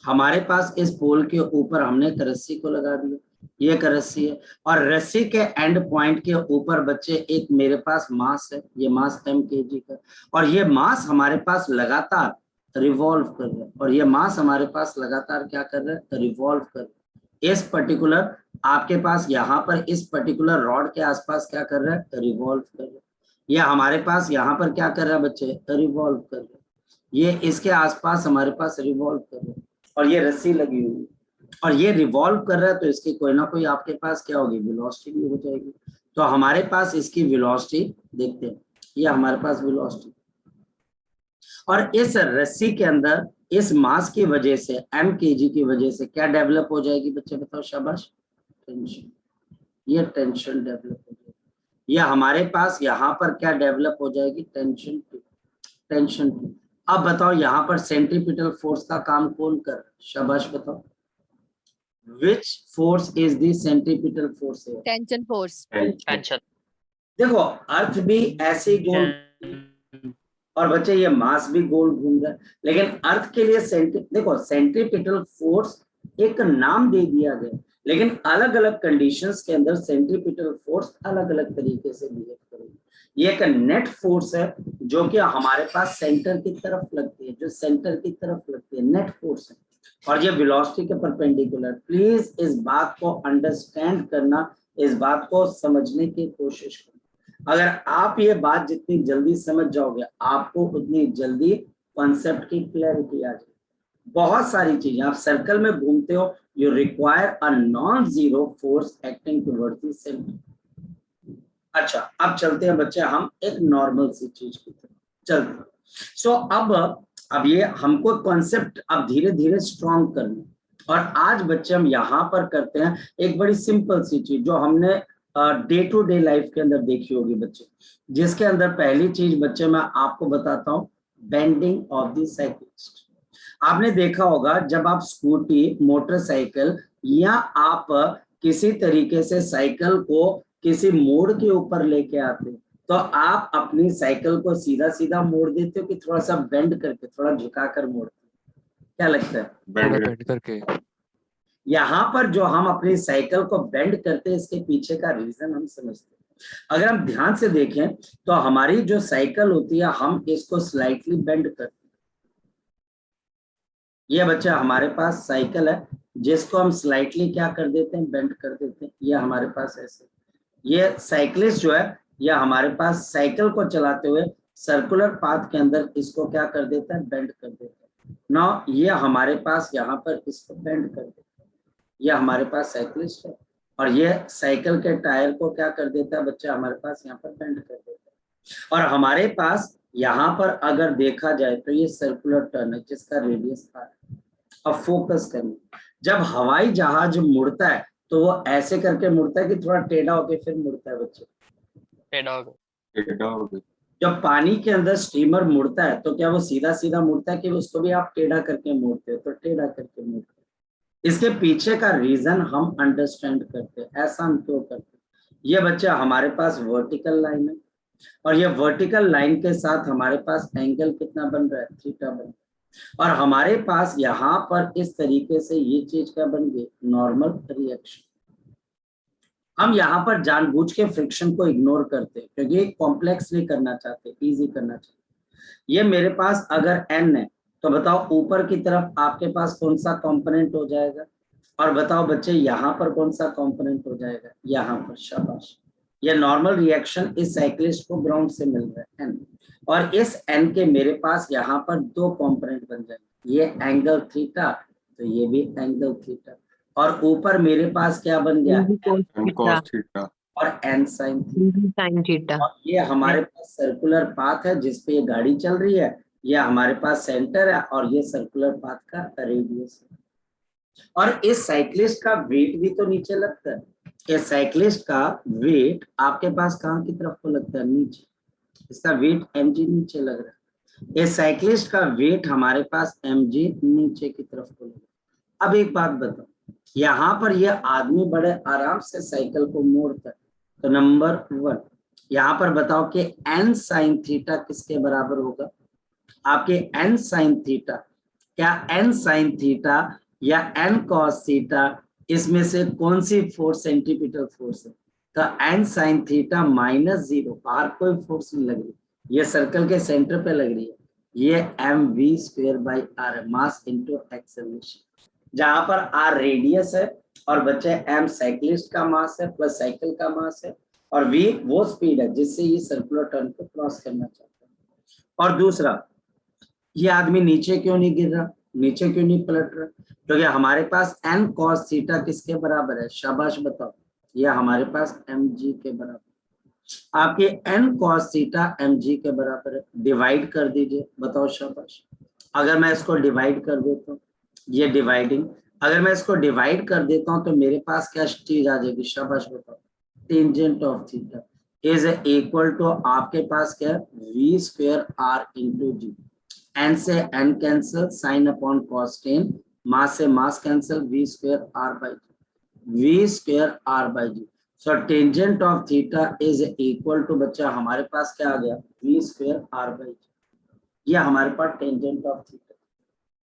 हमारे पास इस पोल के ऊपर हमने एक रस्सी को लगा दिया, ये एक रस्सी है, और रस्सी के एंड पॉइंट के ऊपर बच्चे एक मेरे पास मास है, ये मास mkg का, और ये मास हमारे पास लगातार रिवॉल्व कर रहा है, और ये मास हमारे पास लगातार क्या कर रहा है, रिवॉल्व कर रहा है। इस पर्टिकुलर आपके पास यहाँ पर इस पर्टिकुलर रॉड के आसपास क्या कर रहा है, रिवॉल्व कर रहा है। ये हमारे पास यहाँ पर क्या कर रहा है बच्चे, रिवॉल्व कर रहा है, ये इसके आसपास हमारे पास रिवॉल्व कर रहा है, और ये रस्सी लगी हुई है, और ये रिवॉल्व कर रहा है, तो इसकी कोई ना कोई आपके पास क्या होगी, वेलोसिटी भी हो जाएगी। तो हमारे पास इसकी वेलोसिटी देखते हैं, ये हमारे पास वेलोसिटी, और इस रस्सी के अंदर इस मास की वजह से mkg की वजह से क्या डेवलप हो जाएगी बच्चे, बताओ शाबाश, टेंशन। ये टेंशन डेवलप हो जाएगी, ये हमारे पास यहाँ पर क्या डेवलप हो जाएगी, टेंशन, टेंशन। अब बताओ यहाँ पर सेंट्रीपिटल फोर्स का काम कौन कर रहा है, शाबाश बताओ, which force is the centripetal force here? Tension force. Tension. देखो अर्थ भी ऐसे ही गोल, और बच्चे ये मास भी गोल घूम रहा है, लेकिन अर्थ के लिए देखो सेंट्रीपिटल फोर्स एक नाम दे दिया गया, लेकिन अलग अलग कंडीशंस के अंदर सेंट्रीपिटल फोर्स अलग अलग तरीके से बिहेव करेगी। ये एक नेट फोर्स है जो कि हमारे पास सेंटर की तरफ लगती है, जो सेंटर की तरफ लगती है, नेट फोर्स है, और ये वेलोसिटी के परपेंडिकुलर। प्लीज इस बात को अंडरस्टैंड करना, इस बात को समझने की कोशिश करना। अगर आप ये बात जितनी जल्दी समझ जाओगे, आपको उतनी जल्दी कॉन्सेप्ट की क्लैरिटी आ जाएगी। बहुत सारी चीजें आप सर्कल में घूमते हो, you require a non zero force acting towards the centre. अच्छा अब चलते हैं बच्चे हम एक नॉर्मल सी चीज की तरफ चलते हैं। सो अब ये हमको कॉन्सेप्ट अब धीरे धीरे स्ट्रॉन्ग करना, और आज बच्चे हम यहाँ पर करते हैं एक बड़ी सिंपल सी चीज जो हमने डे टू डे लाइफ के अंदर देखी होगी बच्चे, जिसके अंदर पहली चीज बच्चे मैं आपको बताता हूँ, बेंडिंग ऑफ द साइकिलिस्ट। आपने देखा होगा जब आप स्कूटी, मोटरसाइकिल या आप किसी तरीके से साइकिल को किसी मोड़ के ऊपर लेके आते हो, तो आप अपनी साइकिल को सीधा सीधा मोड़ देते हो कि थोड़ा सा बेंड करके, थोड़ा झुका कर मोड़ते हो, क्या लगता है? थोड़ा बेंड करके। यहाँ पर जो हम अपनी साइकिल को बेंड करते हैं, इसके पीछे का रीजन हम समझते हैं। अगर हम ध्यान से देखें तो हमारी जो साइकिल होती है, हम इसको स्लाइटली बेंड करते हैं। ये बच्चा हमारे पास साइकिल है जिसको हम स्लाइटली क्या कर देते हैं, बेंड कर देते हैं। ये हमारे पास ऐसे, ये साइकिलिस्ट जो है, ये हमारे पास साइकिल को चलाते हुए सर्कुलर पाथ के अंदर इसको क्या कर देता है, बेंड कर देता है। ना ये हमारे पास यहाँ पर इसको बेंड कर देता है। ये हमारे पास साइकिलिस्ट है और ये साइकिल के टायर को क्या कर देता है बच्चा, हमारे पास यहाँ पर बेंड कर देता है। और हमारे पास यहाँ पर अगर देखा जाए तो ये सर्कुलर टर्न है जिसका रेडियस आर है। अब फोकस करना, जब हवाई जहाज मुड़ता है तो वो ऐसे करके मुड़ता है कि थोड़ा टेढ़ा होके फिर मुड़ता है बच्चे, टेढ़ा हो गया। जब पानी के अंदर स्टीमर मुड़ता है तो क्या वो सीधा सीधा मुड़ता है कि उसको भी आप टेढ़ा करके मोड़ते हो, तो टेढ़ा करके मोड़ते हैं। इसके पीछे का रीजन हम अंडरस्टैंड करते हैं। ऐसा हम क्यों करते हैं? ये बच्चा हमारे पास वर्टिकल लाइन है और ये वर्टिकल लाइन के साथ हमारे पास एंगल कितना बन रहा है, थीटा बन रहा है। और हमारे पास यहाँ पर इस तरीके से ये चीज क्या बन गई, नॉर्मल रिएक्शन। हम यहाँ पर जानबूझ के फ्रिक्शन को इग्नोर करते हैं क्योंकि कॉम्प्लेक्स नहीं करना चाहते, इजी करना चाहते। ये मेरे पास अगर n है तो बताओ ऊपर की तरफ आपके पास कौन सा कंपोनेंट हो जाएगा, और बताओ बच्चे यहाँ पर कौन सा कंपोनेंट हो जाएगा, यहाँ पर। शाबाश, ये नॉर्मल रिएक्शन इस साइक्लिस्ट को ग्राउंड से मिल रहा है n, और इस n के मेरे पास यहाँ पर दो कंपोनेंट बन जाएंगे, ये एंगल थीटा तो ये भी एंगल थीटा, और ऊपर मेरे पास क्या बन गया, cos थीटा और n sin थीटा। और ये हमारे पास सर्कुलर पाथ है जिसपे ये गाड़ी चल रही है, ये हमारे पास सेंटर है और ये सर्कुलर पाथ का रेडियस है। और इस साइक्लिस्ट का वेट भी तो नीचे लगता है। इस साइक्लिस्ट का वेट आपके पास कहाँ की तरफ को लगता है, नीचे। इसका वेट mg नीचे लग रहा है। इस साइक्लिस्ट का वेट हमारे पास mg नीचे की तरफ को लग रहा है। अब एक बात बताओ, यहाँ पर ये आदमी बड़े आराम से साइकिल को मोड़ता है, तो नंबर 1 यहाँ पर बताओ कि n sin थीटा किसके बराबर होगा, आपके n sin थीटा, क्या n sin थीटा या n cos थीटा, इसमें से कौन सी फोर्स सेंट्रीपिटल फोर्स है, तो n sin थीटा -0, बाहर कोई फोर्स नहीं लग रही, ये सर्कल के सेंटर पे लग रही है, ये mv²/r है, मास इनटू एक्सेलरेशन, जहां पर r रेडियस है और बच्चे m साइक्लिस्ट का मास है प्लस साइकिल का मास है, और v वो स्पीड है जिससे ये सर्कुलर टर्न को क्रॉस करना चाहता है। और दूसरा, ये आदमी नीचे क्यों नहीं गिर रहा, नीचे क्यों नहीं पलट रहा, क्योंकि हमारे पास n cos थीटा किसके बराबर है, शाबाश बताओ, ये हमारे पास mg के बराबर। आपके n cos थीटा mg के बराबर है, डिवाइड कर दीजिए, बताओ शाबाश। अगर मैं इसको डिवाइड कर देता हूँ, ये डिवाइडिंग, अगर मैं इसको डिवाइड कर देता हूँ तो मेरे पास क्या चीज आ जाएगी, शाबाश बताओ, tangent of theta is equal to आपके पास क्या है, v²r इंटू जी। n से n cancel, sine upon cos tan, mass से mass cancel, v²r/g। So tangent of theta is equal to बच्चा हमारे पास क्या आ गया, v²r/g। ये हमारे पास टेंजेंट ऑफ थीटा,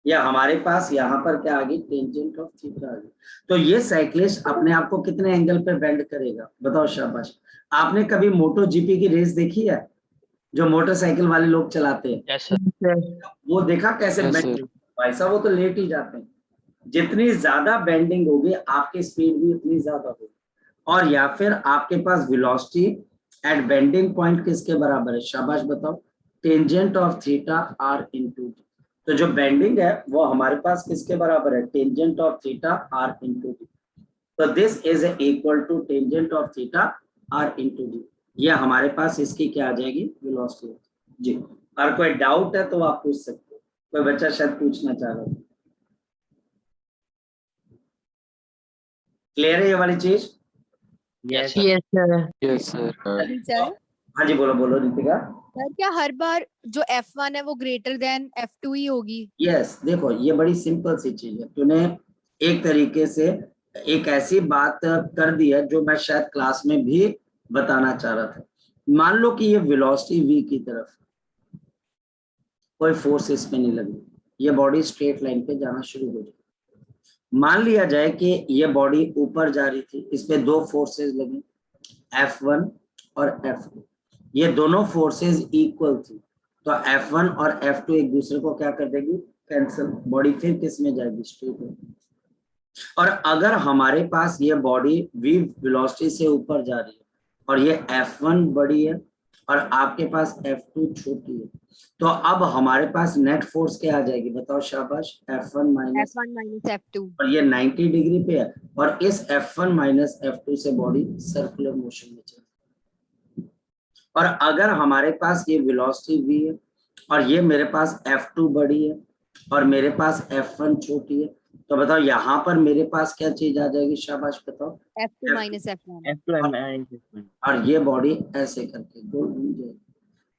या हमारे पास यहाँ पर क्या आ गई, टेंजेंट ऑफ थीटा आ गई। तो ये साइक्लिस्ट अपने आप को कितने एंगल पे बेंड करेगा, बताओ शाबाश। आपने कभी मोटो जीपी की रेस देखी है, जो मोटरसाइकिल वाले लोग चलाते हैं? Yes sir. वो देखा कैसे Yes, बेंड, sir. वैसा वो तो लेट ही जाते हैं। जितनी ज्यादा बेंडिंग होगी आपकी स्पीड भी उतनी ज्यादा होगी, और या फिर आपके पास वेलोसिटी एट बेंडिंग पॉइंट किसके बराबर है, शाबाश बताओ, tangent of theta r into D. तो जो बेंडिंग है वो हमारे पास किसके बराबर है, tangent of theta r into D. तो this is equal to tangent of theta r into D. ये हमारे पास इसकी क्या आ जाएगी, वेलोसिटी जी। और कोई डाउट है तो आप पूछ सकते हो, कोई बच्चा शायद पूछना चाह रहा है। क्लियर है ये वाली चीज? Yes Yes, sir. सर हाँ जी, बोलो बोलो रितिका। सर क्या हर बार जो F1 है वो ग्रेटर देन F2 ही होगी? यस, देखो ये बड़ी सिंपल सी चीज है, तूने एक तरीके से एक ऐसी बात कर दी है जो मैं शायद क्लास में भी बताना चाह रहा था। मान लो कि ये वेलोसिटी v की तरफ, कोई फोर्स इसमें नहीं लगी, ये बॉडी स्ट्रेट लाइन पे जाना शुरू हो जाए, मान लिया जाए कि ये बॉडी ऊपर जा रही थी, इस पे दो फोर्सेस लगी, F1 और F2, ये दोनों फोर्सेस इक्वल थी, तो F1 और F2 एक दूसरे को क्या कर देगी, कैंसिल, बॉडी फिर किस में जाएगी, स्ट्रेट में। और अगर हमारे पास ये बॉडी v वेलोसिटी से ऊपर जा रही है और ये F1 बड़ी है और आपके पास F2 छोटी है, तो अब हमारे पास नेट फोर्स क्या आ जाएगी, बताओ शाबाश, F1 minus, F1 minus F2. और ये 90 डिग्री पे है और इस F1 माइनस F2 से बॉडी सर्कुलर मोशन में चलती है। और अगर हमारे पास ये वेलोसिटी v है और ये मेरे पास F2 बड़ी है और मेरे पास F1 छोटी है, तो बताओ यहाँ पर मेरे पास क्या चीज आ जाएगी, शाबाश बताओ, F2 minus F1. F2 minus F1. और ये बॉडी ऐसे करके गोल घूम जाएगी।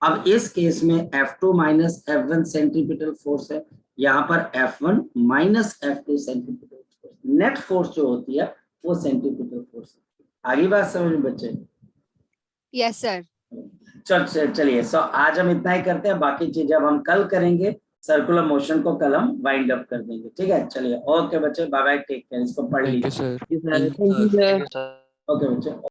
अब इस केस में F2 minus F1 centripetal force है, यहाँ पर F1 minus F2 centripetal force, net force जो होती है वो सेंट्रीपिटल फोर्स। आगे बात समझ में बच्चे? Yes, sir. चलिए, सो आज हम इतना ही करते हैं, बाकी चीजें अब हम कल करेंगे, सर्कुलर मोशन को कल हम वाइंड अप कर देंगे, ठीक है? चलिए, ओके बच्चे, बाय बाय, टेक केयर, इसको पढ़ Thank you, लीजिए। sir. Thank you, sir. Okay बच्चे।